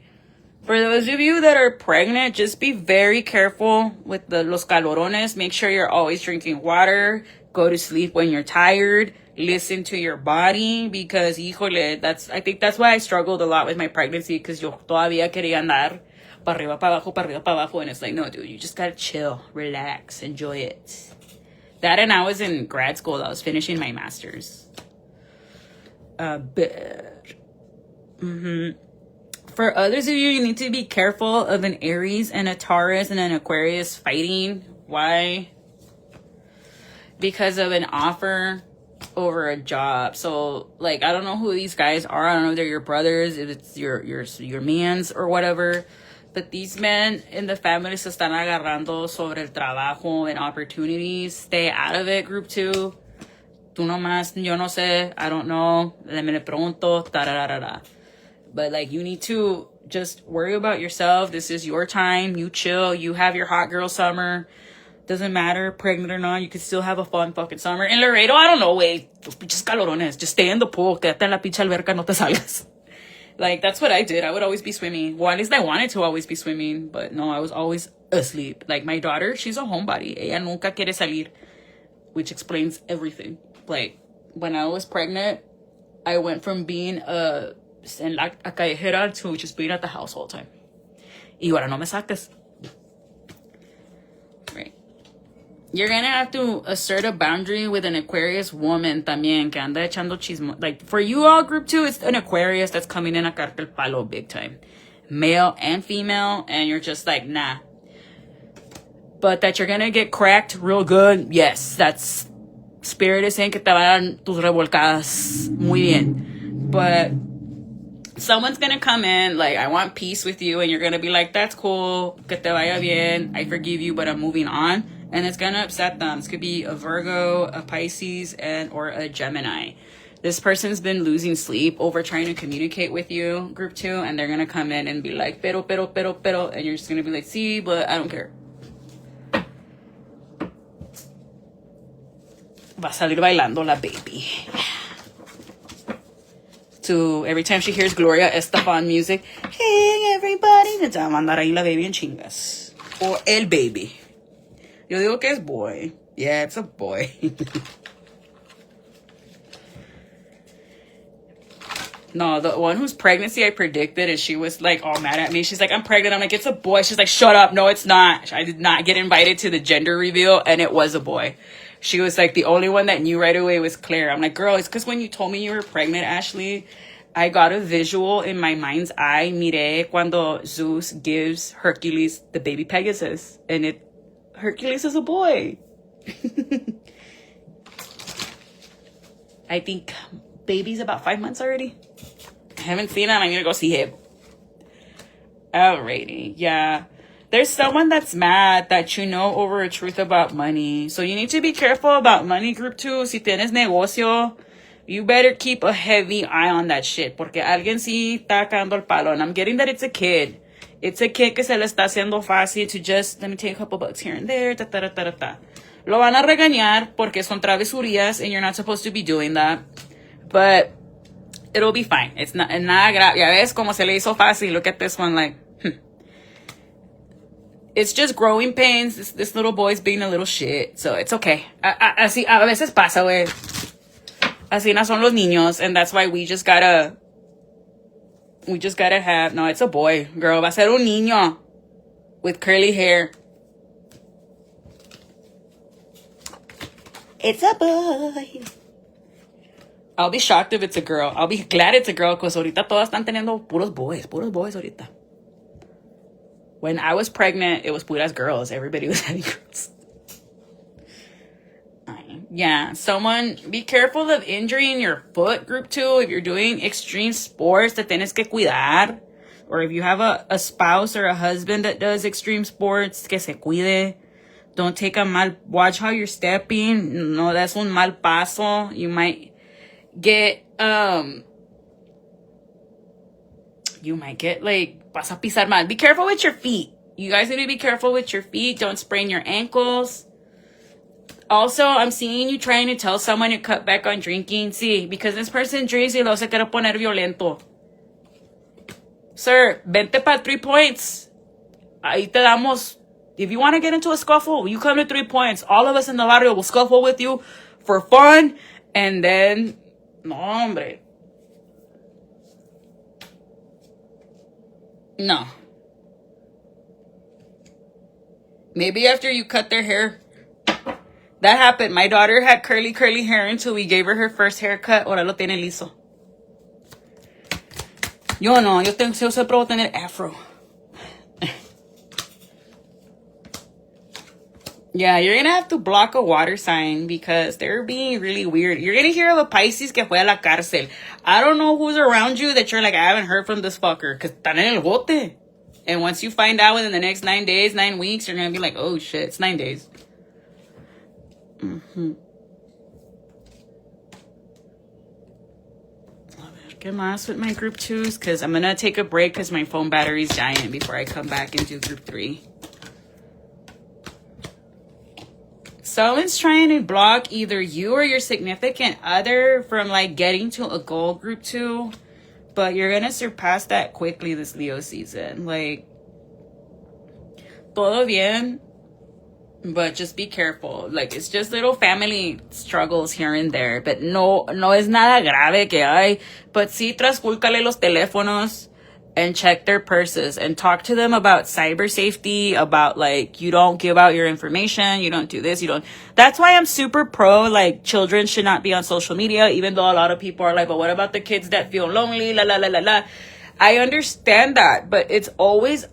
For those of you that are pregnant, just be very careful with los calorones. Make sure you're always drinking water. Go to sleep when you're tired. Listen to your body because, híjole, I think that's why I struggled a lot with my pregnancy because yo todavía quería andar para arriba, para abajo. And it's like, no, dude, you just gotta chill, relax, enjoy it. That, and I was in grad school. I was finishing my master's. For others of you, you need to be careful of an Aries and a Taurus and an Aquarius fighting. Why? Because of an offer over a job. So, like, I don't know who these guys are. I don't know if they're your brothers, if it's your mans or whatever. But these men in the family se están agarrando sobre el trabajo and opportunities. Stay out of it, group 2. Tú nomás, yo no sé, I don't know. Me le pregunto, tararara. But, like, you need to just worry about yourself. This is your time. You chill. You have your hot girl summer. Doesn't matter, pregnant or not, you can still have a fun fucking summer. In Laredo, I don't know, güey. Los pinches calorones. Just stay in the pool. Quédate en la pinche alberca, no te salgas. Like, that's what I did. I would always be swimming. Well, at least I wanted to always be swimming. But no, I was always asleep. Like, my daughter, she's a homebody. Ella nunca quiere salir. Which explains everything. Like, when I was pregnant, I went from being a callejera to just being at the house all the time. Y ahora no me saques. Right. You're gonna have to assert a boundary with an Aquarius woman también que anda echando chismo. Like, for you all, group 2, it's an Aquarius that's coming in a cartel palo big time. Male and female, and you're just like, nah. But that you're gonna get cracked real good, yes. That's... Spirit is saying que te vayan tus revolcadas. Muy bien. But... someone's gonna come in, like, I want peace with you, and you're gonna be like, that's cool, que te vaya bien, I forgive you, but I'm moving on. And it's gonna upset them. This could be a Virgo, a Pisces, or a Gemini. This person's been losing sleep over trying to communicate with you, group 2, and they're gonna come in and be like, pero, and you're just gonna be like, sí, but I don't care. Va a salir bailando la baby. To every time she hears Gloria Estefan music, hey everybody, te va a mandar ahí la baby en chingas. Or el baby. Yo digo que es boy. Yeah, it's a boy. No, the one whose pregnancy I predicted, and she was like all mad at me. She's like, I'm pregnant. I'm like, it's a boy. She's like, shut up. No, it's not. I did not get invited to the gender reveal, and it was a boy. She was like, the only one that knew right away was Claire. I'm like, girl, it's because when you told me you were pregnant, Ashley, I got a visual in my mind's eye. Mire cuando Zeus gives Hercules the baby Pegasus, and Hercules is a boy. I think baby's about 5 months already. I haven't seen him. I need to go see him. Alrighty. Yeah. There's someone that's mad that you know over a truth about money. So you need to be careful about money, group 2. Si tienes negocio, you better keep a heavy eye on that shit. Porque alguien sí está cagando el palo. And I'm getting that it's a kid. It's a kid que se le está haciendo fácil to just, let me take a couple bucks here and there. Ta, ta, ta, ta, ta. Lo van a regañar porque son travesurías and you're not supposed to be doing that. But it'll be fine. It's not nada grave. Ya ves como se le hizo fácil. Look at this one like, It's just growing pains. This little boy's being a little shit. So it's okay. Así a veces pasa, güey. Así no son los niños. And that's why we just gotta have... No, it's a boy, girl. Va a ser un niño with curly hair. It's a boy. I'll be shocked if it's a girl. I'll be glad it's a girl because ahorita todas están teniendo puros boys ahorita. When I was pregnant, it was puras girls. Everybody was having girls. Yeah, someone, be careful of injuring your foot, group 2. If you're doing extreme sports, te tienes que cuidar. Or if you have a spouse or a husband that does extreme sports, que se cuide. Don't take a mal, watch how you're stepping. No, that's un mal paso. You might get, like, vas a pisar mal. Be careful with your feet. You guys need to be careful with your feet. Don't sprain your ankles. Also, I'm seeing you trying to tell someone to cut back on drinking. Sí, because this person drinks y luego se quiere poner violento. Sir, vente para 3 points. Ahí te damos. If you want to get into a scuffle, you come to 3 points. All of us in the barrio will scuffle with you for fun. And then, no, hombre. No. Maybe after you cut their hair. That happened. My daughter had curly hair until we gave her first haircut. Ahora lo tiene liso. Yo no. Yo siempre voy a tener afro. Yeah, you're gonna have to block a water sign because they're being really weird. You're gonna hear of a Pisces que fue a la cárcel. I don't know who's around you that you're like, I haven't heard from this fucker. Because están en el bote. And once you find out within the next 9 days, 9 weeks, you're gonna be like, oh shit, it's 9 days. ¿Qué más with my group 2s? Because I'm gonna take a break because my phone battery's dying before I come back and do group 3. Someone's trying to block either you or your significant other from like getting to a goal, group 2. But you're gonna surpass that quickly this Leo season. Like, todo bien, but just be careful. Like, it's just little family struggles here and there. But no es nada grave que hay. But sí, trascúlcale los teléfonos and check their purses and talk to them about cyber safety, about, like, you don't give out your information, you don't do this, you don't. That's why I'm super pro, like, children should not be on social media, even though a lot of people are like, but what about the kids that feel lonely, la la la la la. I understand that, but it's always,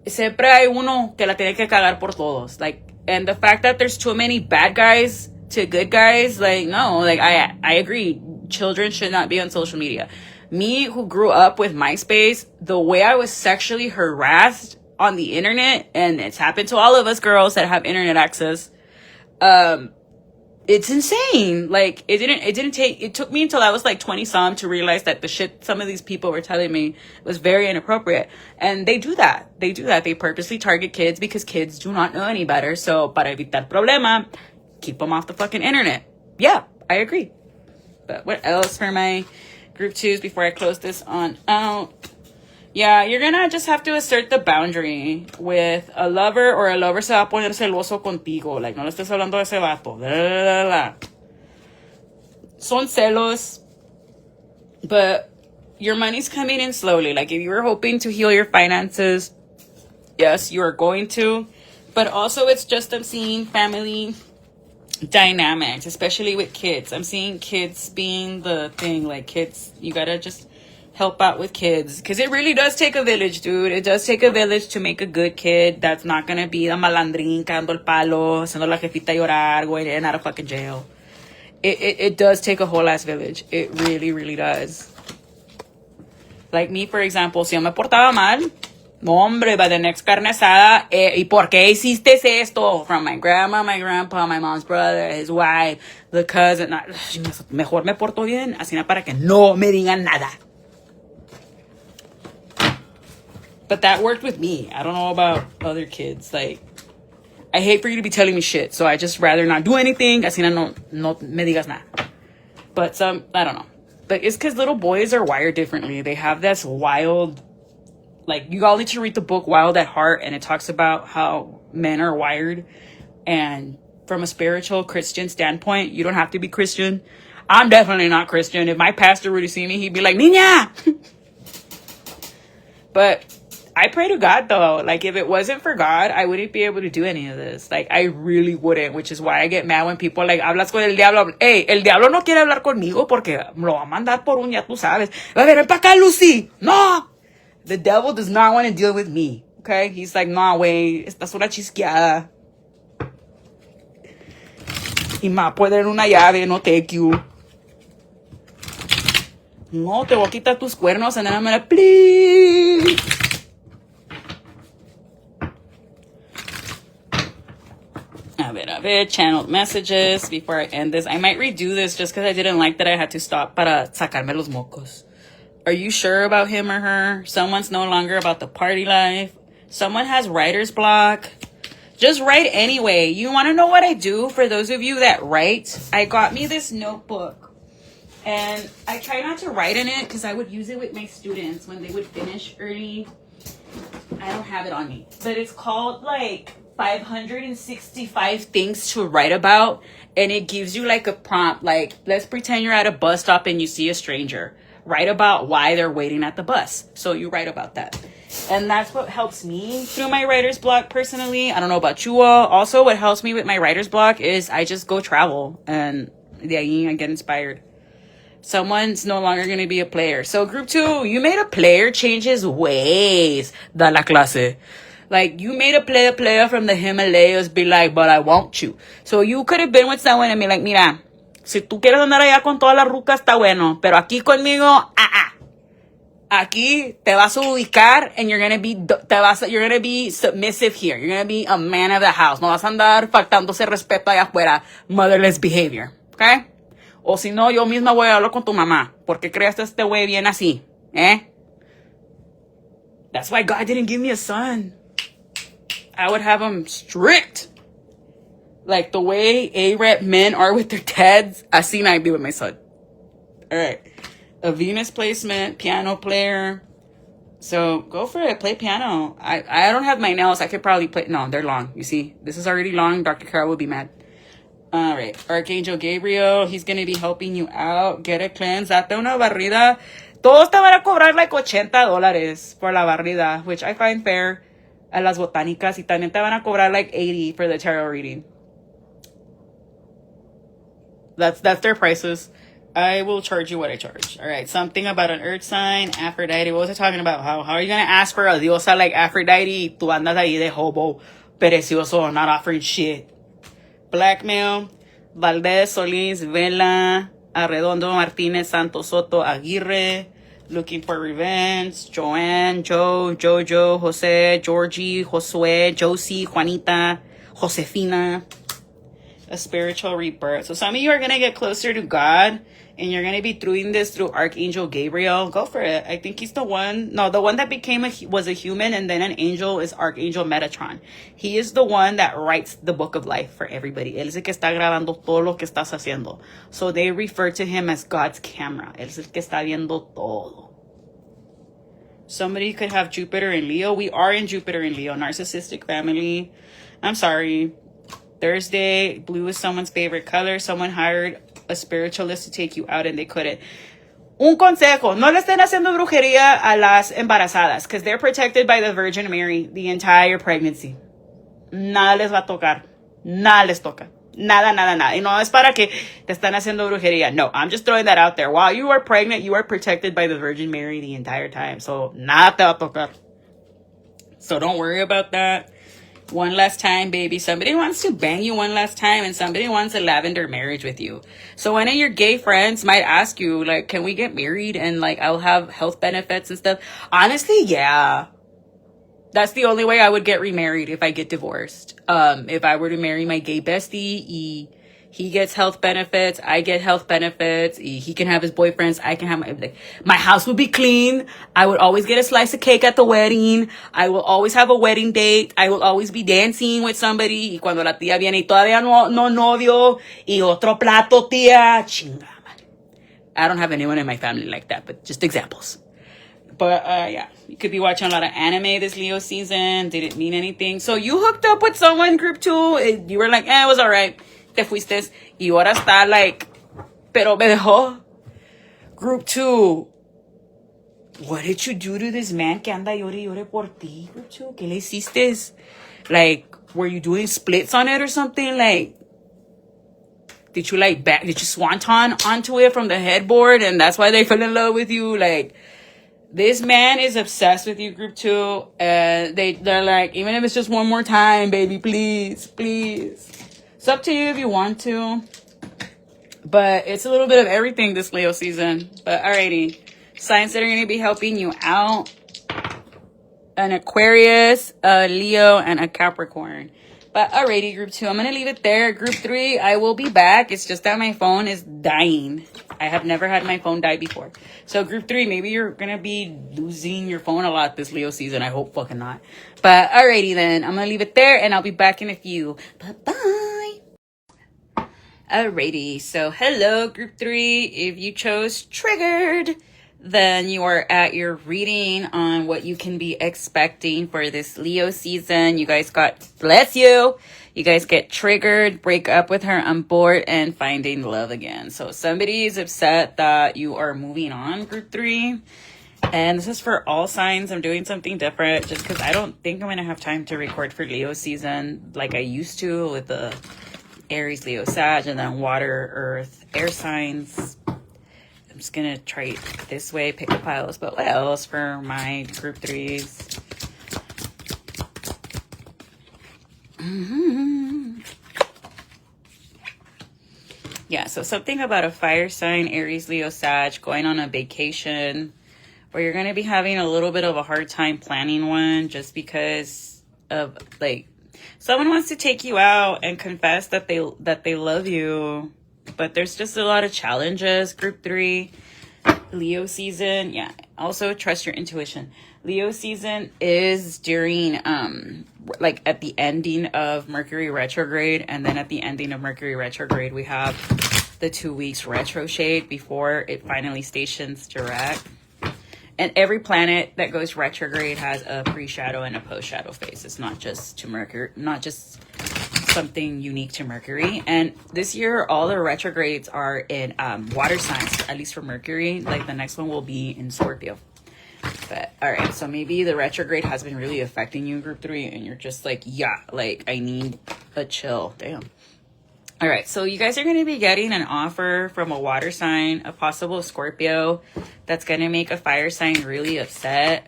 siempre hay uno que la tiene que cagar por todos. Like, and the fact that there's too many bad guys to good guys, like, no, like, I agree. Children should not be on social media. Me, who grew up with MySpace, the way I was sexually harassed on the internet, and it's happened to all of us girls that have internet access, it's insane. Like, it took me until I was like 20 some to realize that the shit some of these people were telling me was very inappropriate. And they do that. They purposely target kids because kids do not know any better. So, para evitar problema, keep them off the fucking internet. Yeah, I agree. But what else for my group 2s before I close this on out? Yeah, you're gonna just have to assert the boundary with a lover, or a lover se va a poner celoso contigo. Like, no le estés hablando de ese vato. Son celos, but your money's coming in slowly. Like, if you were hoping to heal your finances, yes, you are going to. But also, it's just, I'm seeing family dynamics, especially with kids. I'm seeing kids being the thing. Like, kids, you gotta just help out with kids, because it really does take a village, dude. It does take a village to make a good kid that's not gonna be a malandrín, cagando el palo, haciendo la jefita llorar, going in and out of fucking jail. It does take a whole ass village. It really, really does. Like me, for example, si yo me portaba mal, no, hombre, by the next carne asada, ¿y por qué hiciste esto? From my grandma, my grandpa, my mom's brother, his wife, the cousin. Mejor me porto bien, así para que no me digan nada. But that worked with me. I don't know about other kids. Like, I hate for you to be telling me shit, so I just rather not do anything, así no me digas nada. But I don't know. But it's because little boys are wired differently. They have this wild, like, you all need to read the book Wild at Heart, and it talks about how men are wired. And from a spiritual Christian standpoint, you don't have to be Christian. I'm definitely not Christian. If my pastor were to see me, he'd be like, Niña! But I pray to God, though. Like, if it wasn't for God, I wouldn't be able to do any of this. Like, I really wouldn't, which is why I get mad when people, like, hablas con el diablo. Hey, el diablo no quiere hablar conmigo porque me lo va a mandar por un, ya tú sabes. A ver, ven pa' acá, Lucy. No! The devil does not want to deal with me. Okay? He's like, no, güey, estás una chisqueada. Y me va a poner una llave, no take you. No, te voy a quitar tus cuernos, and then I'm gonna, please. A ver, channeled messages before I end this. I might redo this just because I didn't like that I had to stop para sacarme los mocos. Are you sure about him or her? Someone's no longer about the party life. Someone has writer's block. Just write anyway. You want to know what I do? For those of you that write, I got me this notebook. And I try not to write in it because I would use it with my students when they would finish early. I don't have it on me. But it's called, like, 565 things to write about. And it gives you, like, a prompt. Like, let's pretend you're at a bus stop and you see a stranger. Write about why they're waiting at the bus. So you write about that. And that's what helps me through my writer's block personally. I don't know about you all. Also, what helps me with my writer's block is I just go travel. And de ahí I get inspired. Someone's no longer going to be a player. So group 2, you made a player change his ways. Da la clase. Like, you made a player from the Himalayas be like, but I want you. So you could have been with someone and be like, mira, si tú quieres andar allá con todas las rucas, está bueno. Pero aquí conmigo, Aquí te vas a ubicar and you're gonna be submissive here. You're gonna be a man of the house. No vas a andar faltándose respeto allá afuera. Motherless behavior. Okay? O si no, yo misma voy a hablar con tu mamá. ¿Por qué creaste este güey bien así? That's why God didn't give me a son. I would have him strict. Like the way A-rep men are with their dads, así I'd be with my son. All right. a Venus placement, piano player. So go for it. Play piano. I don't have my nails. I could probably play. No, they're long. You see, this is already long. Dr. Carol will be mad. All right. Archangel Gabriel. He's going to be helping you out. Get a cleanse. Date una barrida. Todos te van a cobrar like $80 por la barrida, which I find fair. A las botánicas. Y también te van a cobrar like 80 for the tarot reading. That's their prices. I will charge you what I charge. All right. Something about an earth sign. Aphrodite. What was I talking about? How are you going to ask for a diosa like Aphrodite? Tu andas ahí de hobo. Perecioso. Not offering shit. Blackmail. Valdez, Solís, Vela. Arredondo, Martinez, Santos, Soto, Aguirre. Looking for revenge. Joanne, Joe, Jojo, Jose, Georgie, Josue, Josie, Juanita, Josefina. A spiritual rebirth. So some of you are going to get closer to God, and you're going to be doing this through Archangel Gabriel. Go for it. I think he's the one. No, the one that was a human and then an angel is Archangel Metatron. He is the one that writes the book of life for everybody. Él es el que está grabando todo lo que estás haciendo. So they refer to him as God's camera. Él es el que está viendo todo. Somebody could have Jupiter in Leo. We are in Jupiter in Leo. Narcissistic family. I'm sorry. Thursday, blue is someone's favorite color. Someone hired a spiritualist to take you out and they couldn't. Un consejo, no le estén haciendo brujería a las embarazadas because they're protected by the Virgin Mary the entire pregnancy. Nada les va a tocar. Nada les toca. Nada, nada, nada. Y no es para que te están haciendo brujería. No, I'm just throwing that out there. While you are pregnant, you are protected by the Virgin Mary the entire time. So, nada te va a tocar. So, don't worry about that. One last time, baby. Somebody wants to bang you one last time, and somebody wants a lavender marriage with you. So one of your gay friends might ask you, like, can we get married? And, like, I'll have health benefits and stuff. Honestly, yeah. That's the only way I would get remarried if I get divorced. If I were to marry my gay bestie, he gets health benefits, I get health benefits, he can have his boyfriends, I can have my house would be clean, I would always get a slice of cake at the wedding, I will always have a wedding date, I will always be dancing with somebody, y cuando la tía viene y todavía no novio, y otro plato, tía, chinga. I don't have anyone in my family like that, but just examples. But, yeah, you could be watching a lot of anime this Leo season, didn't mean anything. So you hooked up with someone, group 2, you were like, it was alright. Te fuiste y ahora está like, pero me dejó. Group 2. What did you do to this man que anda llore por ti, group 2? ¿Qué le hiciste? Like, were you doing splits on it or something? Like, did you swanton onto it from the headboard and that's why they fell in love with you? Like, this man is obsessed with you, group 2, and they're like, even if it's just one more time, baby, please, please. It's up to you if you want to. But it's a little bit of everything this Leo season. But alrighty. Signs that are going to be helping you out. An Aquarius, a Leo, and a Capricorn. But alrighty, group 2. I'm going to leave it there. Group 3, I will be back. It's just that my phone is dying. I have never had my phone die before. So group 3, maybe you're going to be losing your phone a lot this Leo season. I hope fucking not. But alrighty then. I'm going to leave it there and I'll be back in a few. Bye-bye. Alrighty. So hello, group 3. If you chose Triggered, then you are at your reading on what you can be expecting for this Leo season. You guys bless you. You guys get triggered, break up with her, on board, and finding love again. So somebody is upset that you are moving on, group 3. And this is for all signs. I'm doing something different just because I don't think I'm going to have time to record for Leo season like I used to with the Aries, Leo, Sag, and then water, earth, air signs. I'm just going to try it this way, pick the piles. But what else for my group 3s? Yeah, so something about a fire sign, Aries, Leo, Sag, going on a vacation, where you're going to be having a little bit of a hard time planning one just because of, like, someone wants to take you out and confess that they love you, but there's just a lot of challenges. Group 3, Leo season. Yeah, also trust your intuition. Leo season is during like at the ending of Mercury retrograde, and then at the ending of Mercury retrograde we have the 2 weeks retro shade before it finally stations direct. And every planet that goes retrograde has a pre-shadow and a post-shadow phase. It's not just to Mercury, not just something unique to Mercury. And this year, all the retrogrades are in water signs, at least for Mercury. Like the next one will be in Scorpio. But all right, so maybe the retrograde has been really affecting you, group 3, and you're just like, yeah, like I need a chill. Damn. All right, so you guys are going to be getting an offer from a water sign, a possible Scorpio, that's going to make a fire sign really upset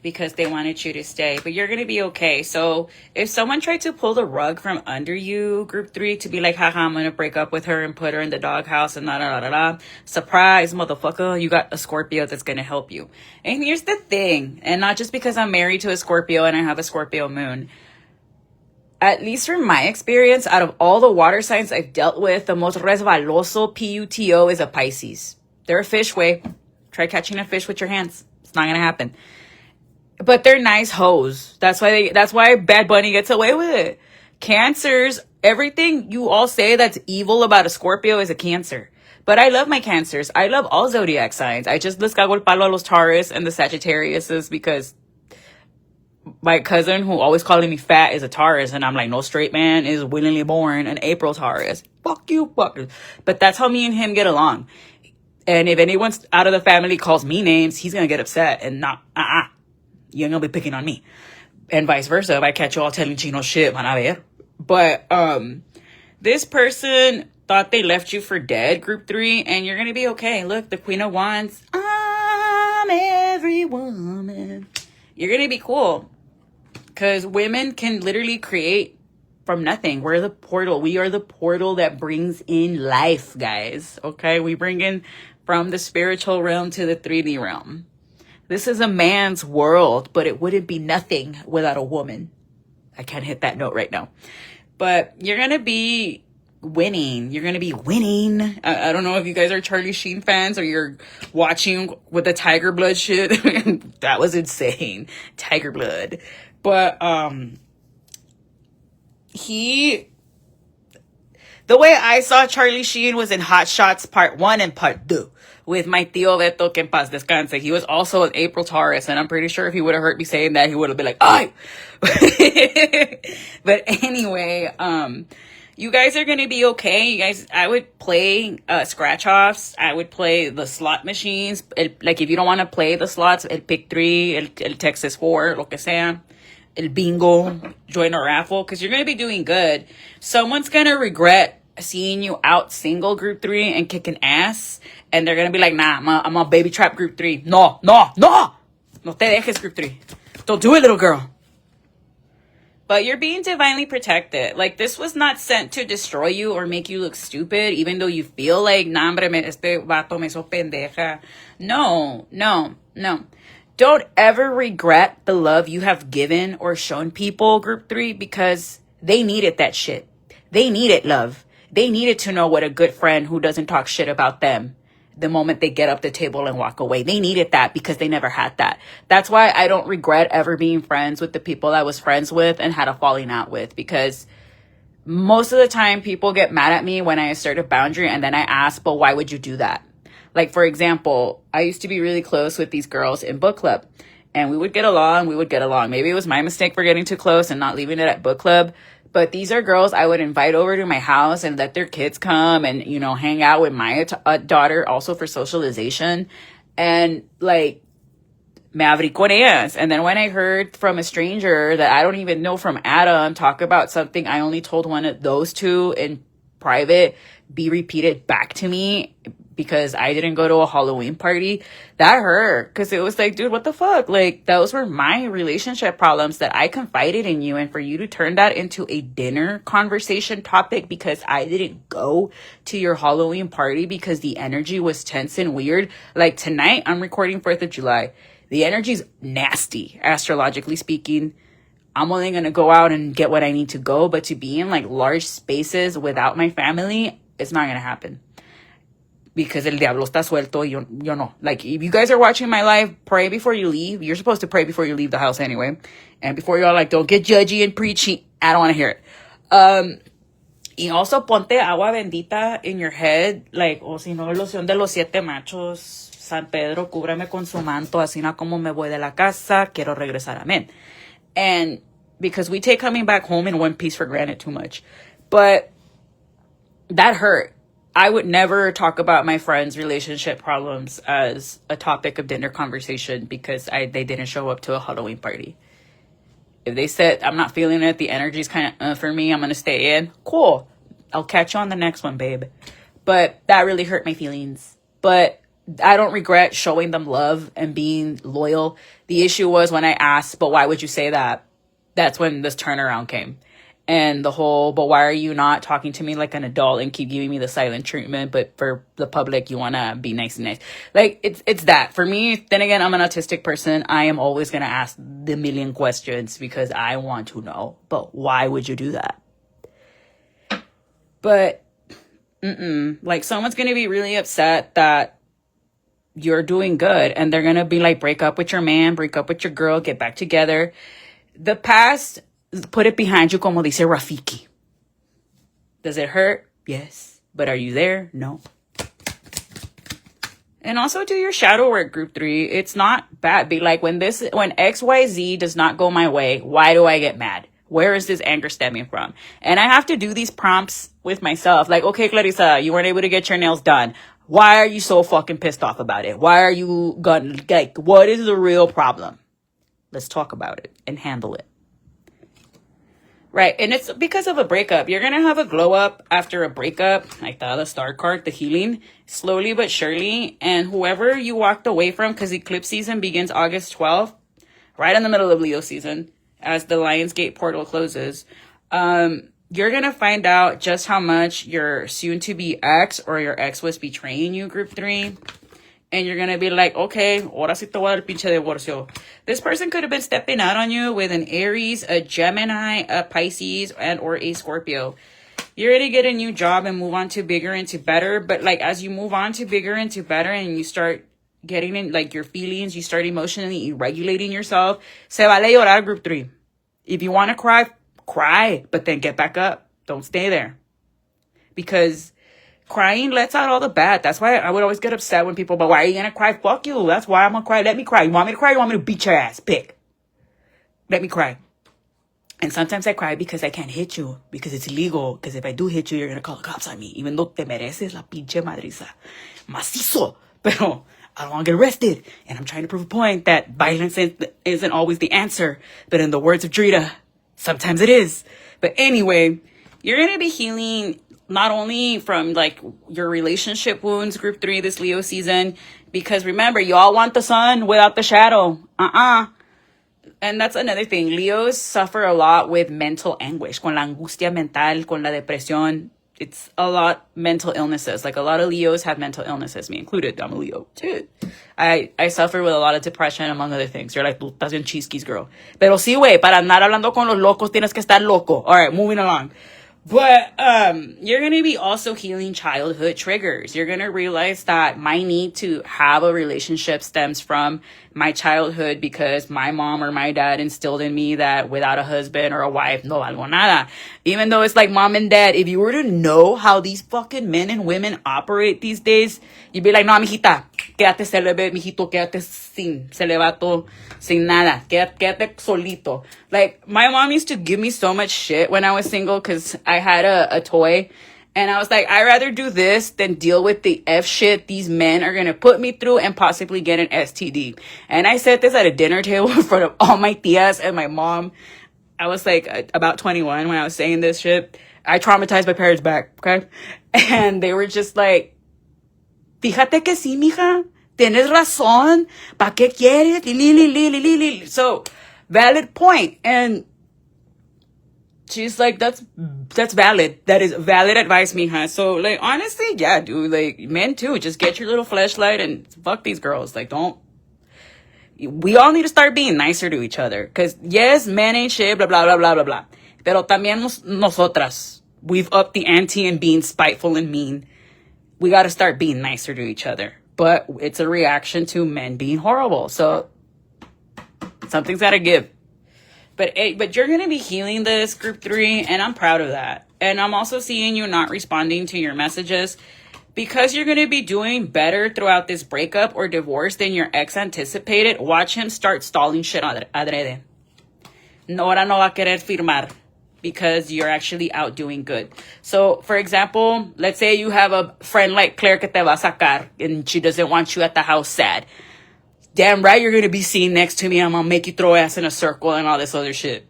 because they wanted you to stay, but you're going to be okay. So if someone tried to pull the rug from under you, group 3, to be like, haha, I'm going to break up with her and put her in the doghouse and da da da da, surprise, motherfucker, you got a Scorpio that's going to help you. And here's the thing, and not just because I'm married to a Scorpio and I have a Scorpio moon, at least from my experience, out of all the water signs I've dealt with, the most resbaloso PUTO is a Pisces. They're a fish way. Try catching a fish with your hands. It's not going to happen. But they're nice hoes. That's why Bad Bunny gets away with it. Cancers, everything you all say that's evil about a Scorpio is a Cancer. But I love my Cancers. I love all zodiac signs. I just les cago el palo a los Taurus and the Sagittariuses because my cousin who always calling me fat is a Taurus, and I'm like, no straight man is willingly born an April Taurus. Fuck you, fuckers. But that's how me and him get along. And if anyone out of the family calls me names, he's gonna get upset and not, you ain't gonna be picking on me. And vice versa. If I catch you all telling Chino shit, van a ver. But this person thought they left you for dead, group 3, and you're gonna be okay. Look, the Queen of Wands. I'm every woman. You're gonna be cool. Because women can literally create from nothing. We're the portal. We are the portal that brings in life, guys. Okay? We bring in from the spiritual realm to the 3D realm. This is a man's world, but it wouldn't be nothing without a woman. I can't hit that note right now. But you're going to be winning. You're going to be winning. I don't know if you guys are Charlie Sheen fans or you're watching with the Tiger Blood shit. That was insane. Tiger Blood. But the way I saw Charlie Sheen was in Hot Shots Part 1 and Part 2 with my tío Beto, que en paz descanse. He was also an April Taurus, and I'm pretty sure if he would have heard me saying that, he would have been like, ay! But anyway, you guys are going to be okay. You guys, I would play scratch-offs. I would play the slot machines. Like, if you don't want to play the slots, el pick 3, el Texas 4, lo que sea. El bingo, join a raffle, because you're going to be doing good. Someone's going to regret seeing you out single, group 3, and kicking ass. And they're going to be like, nah, I'm a baby trap, group 3. No. No te dejes, group 3. Don't do it, little girl. But you're being divinely protected. Like, this was not sent to destroy you or make you look stupid, even though you feel like, nah, hombre, este vato me hizo pendeja. No. Don't ever regret the love you have given or shown people, group 3, because they needed that shit. They needed love. They needed to know what a good friend who doesn't talk shit about them the moment they get up the table and walk away. They needed that because they never had that. That's why I don't regret ever being friends with the people I was friends with and had a falling out with, because most of the time people get mad at me when I assert a boundary, and then I ask, but why would you do that? Like, for example, I used to be really close with these girls in book club, and we would get along. Maybe it was my mistake for getting too close and not leaving it at book club. But these are girls I would invite over to my house and let their kids come and, you know, hang out with my daughter also for socialization. And, like, me abrí con ellas. And then when I heard from a stranger that I don't even know from Adam talk about something I only told one of those two in private be repeated back to me because I didn't go to a Halloween party, that hurt. Because it was like, dude, what the fuck? Like, those were my relationship problems that I confided in you. And for you to turn that into a dinner conversation topic because I didn't go to your Halloween party because the energy was tense and weird. Like, tonight, I'm recording 4th of July. The energy's nasty, astrologically speaking. I'm only going to go out and get what I need to go. But to be in, like, large spaces without my family, it's not going to happen. Because el diablo está suelto, yo no. Like, if you guys are watching my live, pray before you leave. You're supposed to pray before you leave the house anyway. And before you're like, don't get judgy and preachy. I don't want to hear it. Y also ponte agua bendita in your head, like, o si no, loción de los 7 machos. San Pedro, cúbrame con su manto, así no como me voy de la casa, quiero regresar, amén. And because we take coming back home in one piece for granted too much. But that hurt. I would never talk about my friends' relationship problems as a topic of dinner conversation because they didn't show up to a Halloween party. If they said, I'm not feeling it, the energy's kind of for me, I'm going to stay in, cool. I'll catch you on the next one, babe. But that really hurt my feelings. But I don't regret showing them love and being loyal. The issue was when I asked, but why would you say that? That's when this turnaround came. And the whole, but why are you not talking to me like an adult and keep giving me the silent treatment? But for the public, you want to be nice and nice. Like, it's that. For me, then again, I'm an autistic person. I am always going to ask the million questions because I want to know. But why would you do that? But, like, someone's going to be really upset that you're doing good. And they're going to be like, break up with your man, break up with your girl, get back together. The past, put it behind you, como dice Rafiki. Does it hurt? Yes. But are you there? No. And also do your shadow work, group 3. It's not bad. Be like, when XYZ does not go my way, why do I get mad? Where is this anger stemming from? And I have to do these prompts with myself. Like, okay, Clarissa, you weren't able to get your nails done. Why are you so fucking pissed off about it? Why are you like, what is the real problem? Let's talk about it and handle it. Right. And it's because of a breakup. You're going to have a glow up after a breakup. Like the star card, the healing, slowly but surely. And whoever you walked away from, because eclipse season begins August 12th, right in the middle of Leo season, as the Lionsgate portal closes, you're going to find out just how much your soon-to-be ex or your ex was betraying you, group 3. And you're going to be like, okay, ahora sí te voy a dar pinche divorcio. This person could have been stepping out on you with an Aries, a Gemini, a Pisces, and or a Scorpio. You're going to get a new job and move on to bigger and to better. But like, as you move on to bigger and to better and you start getting in like your feelings, you start emotionally regulating yourself. Se vale llorar, group 3. If you want to cry, cry, but then get back up. Don't stay there. Because crying lets out all the bad. That's why I would always get upset when people, but why are you going to cry? Fuck you. That's why I'm going to cry. Let me cry. You want me to cry? You want me to beat your ass? Pick. Let me cry. And sometimes I cry because I can't hit you. Because it's illegal. Because if I do hit you, you're going to call the cops on me. Even though te mereces la pinche madriza. Macizo. Pero I don't want to get arrested. And I'm trying to prove a point that violence isn't always the answer. But in the words of Drita, sometimes it is. But anyway, you're going to be healing not only from like your relationship wounds, group 3, this Leo season, because remember, you all want the sun without the shadow. And that's another thing. Leos suffer a lot with mental anguish, con la angustia mental, con la depresión. It's a lot mental illnesses. Like a lot of Leos have mental illnesses, me included. I'm a Leo too. I suffer with a lot of depression, among other things. You're like, tú estás bien chisquis, girl. Pero sí, güey, para andar hablando con los locos tienes que estar loco. All right, moving along. But you're going to be also healing childhood triggers. You're going to realize that my need to have a relationship stems from my childhood because my mom or my dad instilled in me that without a husband or a wife, no valgo nada. Even though it's like mom and dad, if you were to know how these fucking men and women operate these days, you'd be like, no, mijita, quédate celibate, mijito, quédate sin celibato, sin nada, quédate solito. Like, my mom used to give me so much shit when I was single because I had a toy. And I was like, I'd rather do this than deal with the F shit these men are going to put me through and possibly get an STD. And I said this at a dinner table in front of all my tias and my mom. I was like about 21 when I was saying this shit. I traumatized my parents back, okay? And they were just like, fíjate que sí, mija. Tienes razón. ¿Pa qué quieres? So, valid point. And she's like, that's valid. That is valid advice, mija. So, like, honestly, yeah, dude. Like, men, too. Just get your little fleshlight and fuck these girls. Like, don't. We all need to start being nicer to each other. Because, yes, men ain't shit, blah, blah, blah, blah, blah, blah. Pero también nosotras. We've upped the ante and being spiteful and mean. We got to start being nicer to each other. But it's a reaction to men being horrible. So, something's got to give. But you're going to be healing this, group 3, and I'm proud of that. And I'm also seeing you not responding to your messages because you're going to be doing better throughout this breakup or divorce than your ex anticipated. Watch him start stalling shit adrede. Ahora no va a querer firmar because you're actually out doing good. So, for example, let's say you have a friend like Claire que te va a sacar and she doesn't want you at the house sad. Damn right you're going to be seen next to me. I'm going to make you throw ass in a circle and all this other shit.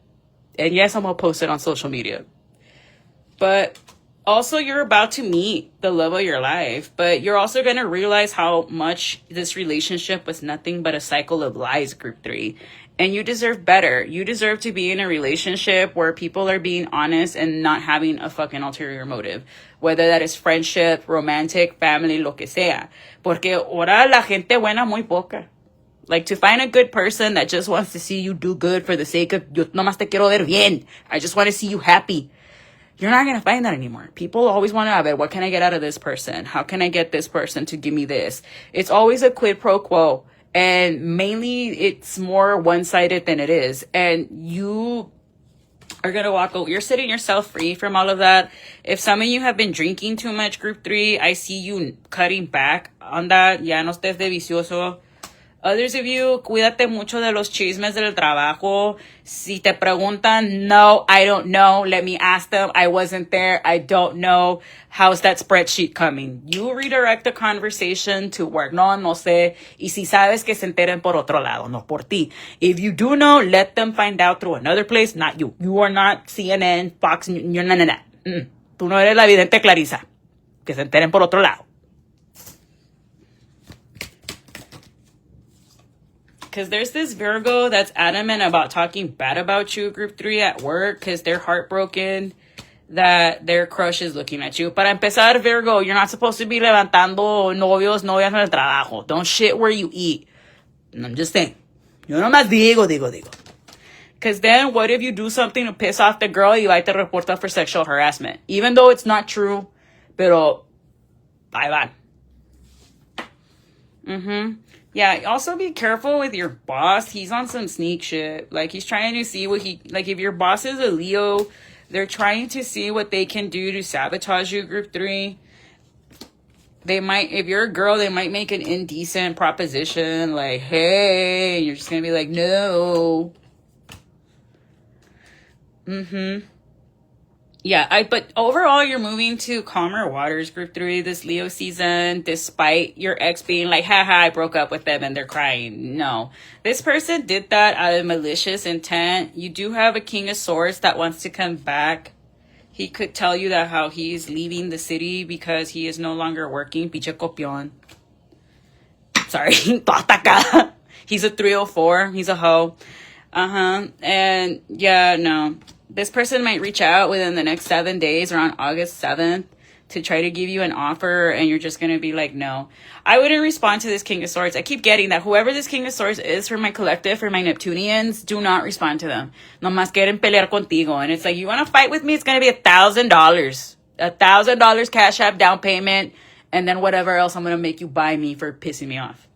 And yes, I'm going to post it on social media. But also, you're about to meet the love of your life. But you're also going to realize how much this relationship was nothing but a cycle of lies, group 3. And you deserve better. You deserve to be in a relationship where people are being honest and not having a fucking ulterior motive. Whether that is friendship, romantic, family, lo que sea. Porque ahora la gente buena muy poca. Like, to find a good person that just wants to see you do good for the sake of, yo nomás te quiero ver bien. I just want to see you happy. You're not going to find that anymore. People always want to have it. What can I get out of this person? How can I get this person to give me this? It's always a quid pro quo. And mainly, it's more one-sided than it is. And you are going to walk away. You're setting yourself free from all of that. If some of you have been drinking too much, group 3, I see you cutting back on that. Ya no estés de vicioso. Others of you, cuídate mucho de los chismes del trabajo. Si te preguntan, no, I don't know. Let me ask them. I wasn't there. I don't know. How's that spreadsheet coming? You redirect the conversation to work. No sé. Y si sabes que se enteren por otro lado, no por ti. If you do know, let them find out through another place, not you. You are not CNN, Fox, you're none of that. Tú no eres la vidente Clarisa. Que se enteren por otro lado. Because there's this Virgo that's adamant about talking bad about you, group 3, at work, because they're heartbroken that their crush is looking at you. Para empezar, Virgo, you're not supposed to be levantando novias en el trabajo. Don't shit where you eat. I'm just saying. Yo nomás digo. Because then what if you do something to piss off the girl y va y te reporta for sexual harassment? Even though it's not true, pero ahí van. Yeah, also be careful with your boss. He's on some sneak shit. Like, he's trying to see what like, if your boss is a Leo, they're trying to see what they can do to sabotage you, group 3. They might, if you're a girl, they might make an indecent proposition. Like, hey, you're just going to be like, no. Yeah, but overall, you're moving to calmer waters, group 3, this Leo season, despite your ex being like, haha, I broke up with them and they're crying. No, this person did that out of malicious intent. You do have a King of Swords that wants to come back. He could tell you that how he's leaving the city because he is no longer working. Piche copion. Sorry. He's a 304. He's a hoe. And yeah, no. This person might reach out within the next 7 days or on August 7th to try to give you an offer, and you're just going to be like, no. I wouldn't respond to this King of Swords. I keep getting that. Whoever this King of Swords is for my collective, for my Neptunians, do not respond to them. Nomás quieren pelear contigo. And it's like, you want to fight with me? It's going to be $1,000. $1,000 Cashapp down payment, and then whatever else I'm going to make you buy me for pissing me off.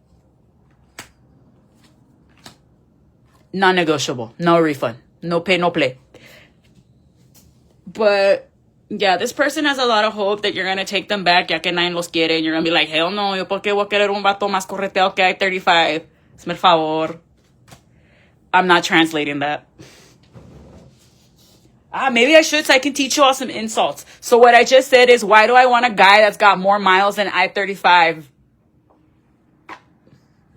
Non-negotiable. No refund. No pay, no play. But yeah, this person has a lot of hope that you're going to take them back, ya que nadie los quiere. And you're going to be like, hell no, yo por qué voy a querer un vato más correteado que hay 35. Hazme el favor. I'm not translating that. Maybe I should so I can teach you all some insults. So what I just said is, why do I want a guy that's got more miles than I-35?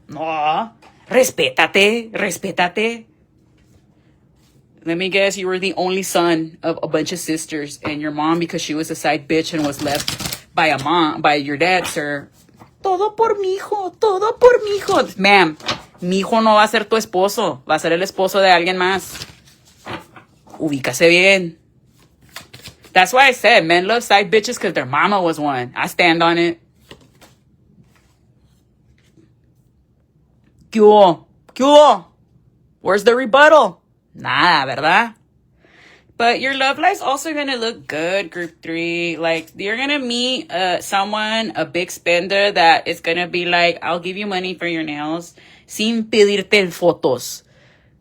No, respétate. Let me guess, you were the only son of a bunch of sisters, and your mom, because she was a side bitch and was left by your dad, sir. Todo por mi hijo. Ma'am, mi hijo no va a ser tu esposo, va a ser el esposo de alguien más. Ubícase bien. That's why I said men love side bitches because their mama was one. I stand on it. ¿Qué hubo? Where's the rebuttal? Nada, ¿verdad? But your love life's also going to look good, group 3. Like, you're going to meet someone, a big spender, that is going to be like, I'll give you money for your nails sin pedirte fotos.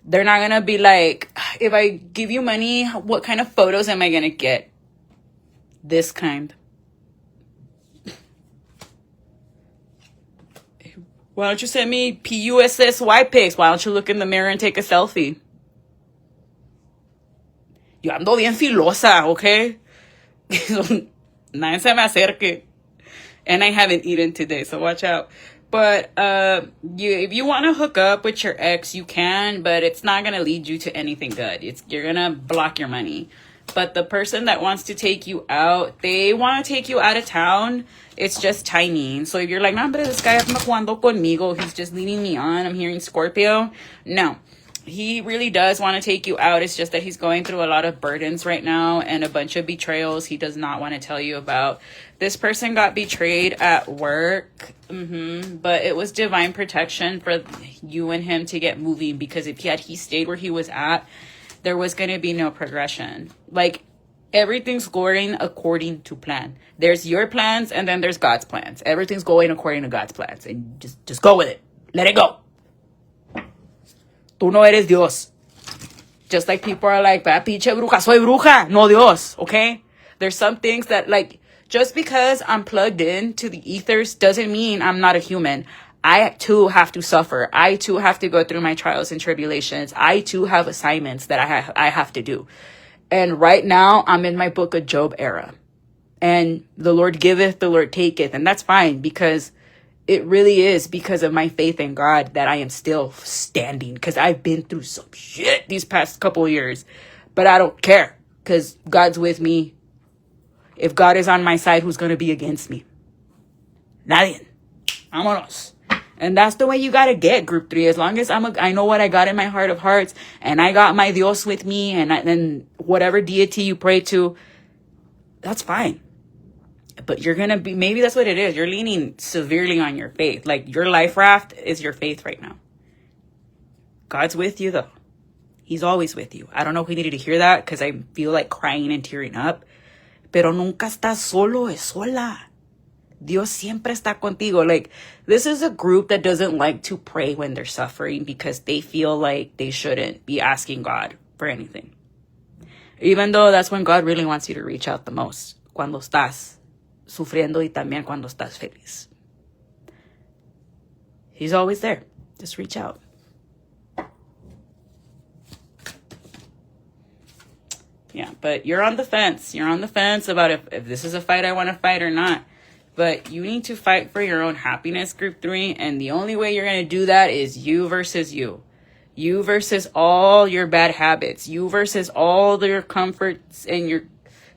They're not gonna be like, if I give you money, what kind of photos am I gonna get? This kind. Why don't you send me PUSSY pics? Why don't you look in the mirror and take a selfie? Yo ando bien filosa, okay? Nadie se me acerque. And I haven't eaten today, so watch out. But if you want to hook up with your ex, you can, but it's not going to lead you to anything good. You're going to block your money. But the person that wants to take you out, they want to take you out of town. It's just timing. So if you're like, no, but this guy anda jugando conmigo, he's just leading me on, I'm hearing Scorpio. No, he really does want to take you out. It's just that he's going through a lot of burdens right now and a bunch of betrayals he does not want to tell you about. This person got betrayed at work, but it was divine protection for you and him to get moving, because if he stayed where he was at, there was going to be no progression. Like, everything's going according to plan. There's your plans, and then there's God's plans. Everything's going according to God's plans, and just go with it. Let it go. Tú no eres Dios. Just like people are like, pinche bruja, soy bruja, no Dios, okay? There's some things that, like, just because I'm plugged in to the ethers doesn't mean I'm not a human. I too have to suffer. I too have to go through my trials and tribulations. I too have assignments that I have to do. And right now, I'm in my Book of Job era. And the Lord giveth, the Lord taketh. And that's fine, because it really is because of my faith in God that I am still standing. Because I've been through some shit these past couple of years. But I don't care, because God's with me. If God is on my side, who's going to be against me? Nadie. Vámonos. And that's the way you got to get, Group 3. As long as I know what I got in my heart of hearts, and I got my Dios with me, and whatever deity you pray to, that's fine. But you're going to be, maybe that's what it is. You're leaning severely on your faith. Like, your life raft is your faith right now. God's with you, though. He's always with you. I don't know if we needed to hear that, because I feel like crying and tearing up. Pero nunca estás solo, es sola. Dios siempre está contigo. Like, this is a group that doesn't like to pray when they're suffering, because they feel like they shouldn't be asking God for anything. Even though that's when God really wants you to reach out the most. Cuando estás sufriendo y también cuando estás feliz. He's always there. Just reach out. Yeah, but you're on the fence. You're on the fence about if this is a fight I want to fight or not. But you need to fight for your own happiness, Group 3. And the only way you're going to do that is you versus you. You versus all your bad habits. You versus all your comforts and your...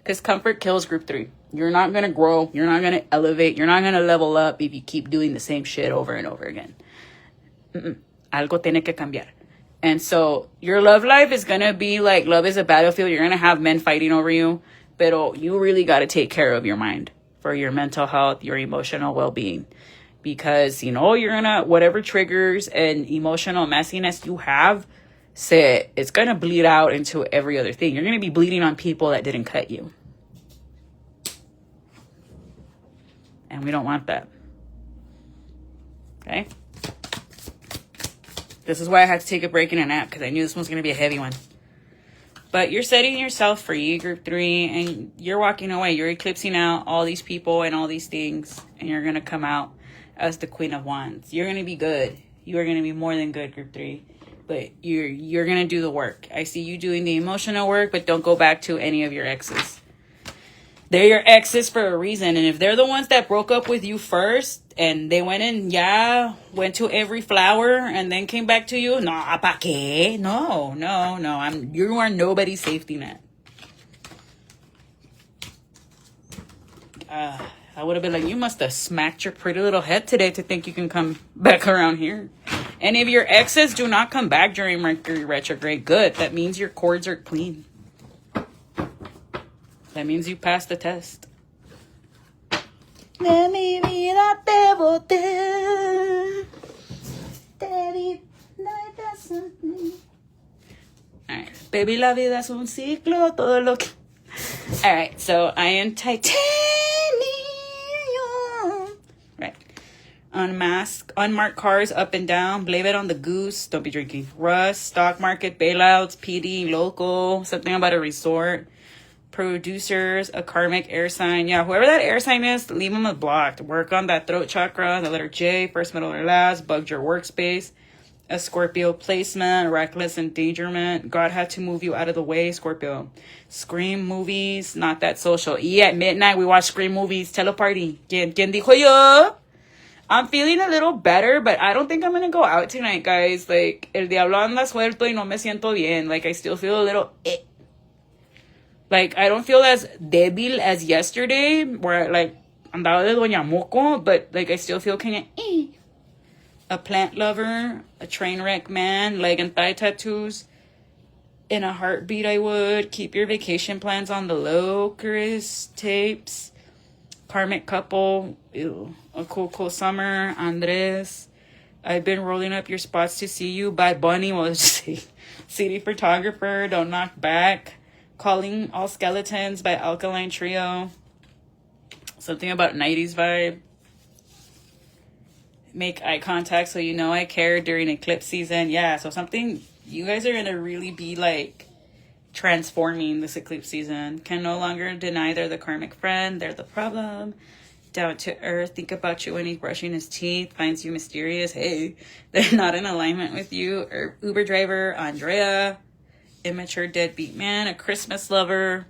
Because comfort kills, Group 3. You're not going to grow. You're not going to elevate. You're not going to level up if you keep doing the same shit over and over again. Algo tiene que cambiar. And so your love life is going to be like, love is a battlefield. You're going to have men fighting over you. But you really got to take care of your mind. For your mental health, your emotional well-being. Because, you're going to, whatever triggers and emotional messiness you have, it's going to bleed out into every other thing. You're going to be bleeding on people that didn't cut you. And we don't want that. Okay? This is why I had to take a break and a nap, because I knew this one's going to be a heavy one. But you're setting yourself free, Group 3, and you're walking away. You're eclipsing out all these people and all these things, and you're going to come out as the Queen of Wands. You're going to be good. You are going to be more than good, Group 3. But you're going to do the work. I see you doing the emotional work, but don't go back to any of your exes. They're your exes for a reason. And if they're the ones that broke up with you first, and they went went to every flower, and then came back to you, no, ¿pa qué? No. You are nobody's safety net. I would have been like, you must have smacked your pretty little head today to think you can come back around here. And if your exes do not come back during Mercury retrograde, good. That means your cords are clean. That means you passed the test. De mi vida te boté. Alright, baby, la vida es un ciclo, todo lo que... Alright, so I am titanium. Right. unmarked cars up and down. Blame it on the goose. Don't be drinking. Rust, stock market, bailouts, PD, local, something about a resort. Producers, a karmic air sign. Yeah, whoever that air sign is, leave them blocked. Work on that throat chakra, the letter J, first, middle, or last. Bugged your workspace. A Scorpio placement, reckless endangerment. God had to move you out of the way, Scorpio. Scream movies, not that social. At midnight, we watch Scream movies. Teleparty. ¿Quién dijo yo? I'm feeling a little better, but I don't think I'm gonna go out tonight, guys. Like, el diablo anda suelto y no me siento bien. Like, I still feel a little Like, I don't feel as débil as yesterday, where, like, andaba de Doña Moco, but, like, I still feel kind of A plant lover, a train wreck man, leg and thigh tattoos. In a heartbeat, I would. Keep your vacation plans on the low, Chris. Tapes. Karmic couple. Ew. A cool summer. Andres. I've been rolling up your spots to see you. Bad Bunny. Well, let's just say. CD photographer. Don't knock back. Calling all skeletons by Alkaline Trio. Something about 90s vibe. Make eye contact so you know I care during eclipse season. Yeah, so something, you guys are going to really be like transforming this eclipse season. Can no longer deny they're the karmic friend. They're the problem. Down to earth. Think about you when he's brushing his teeth. Finds you mysterious. Hey, they're not in alignment with you. Uber driver, Andrea. Immature deadbeat man. A Christmas lover.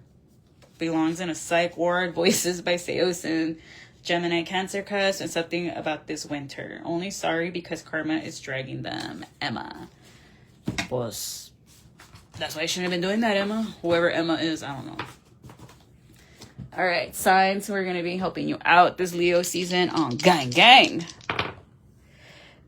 Belongs in a psych ward. Voices by Seosin. Gemini Cancer cusp, and something about this winter. Only sorry because karma is dragging them. Emma. Pues, that's why I shouldn't have been doing that, Emma. Whoever Emma is, I don't know. All right, signs. We're going to be helping you out this Leo season on Gang.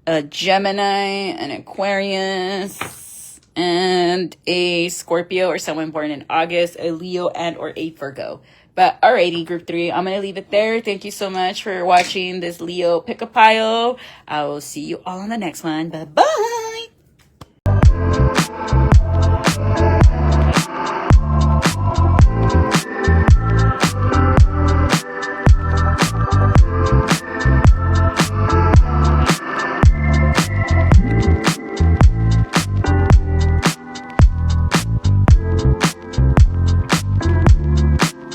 A Gemini, an Aquarius, and a Scorpio or someone born in August, a Leo and or a Virgo. But alrighty, group 3, I'm going to leave it there. Thank you so much for watching this Leo pick a pile. I will see you all on the next one. Bye-bye.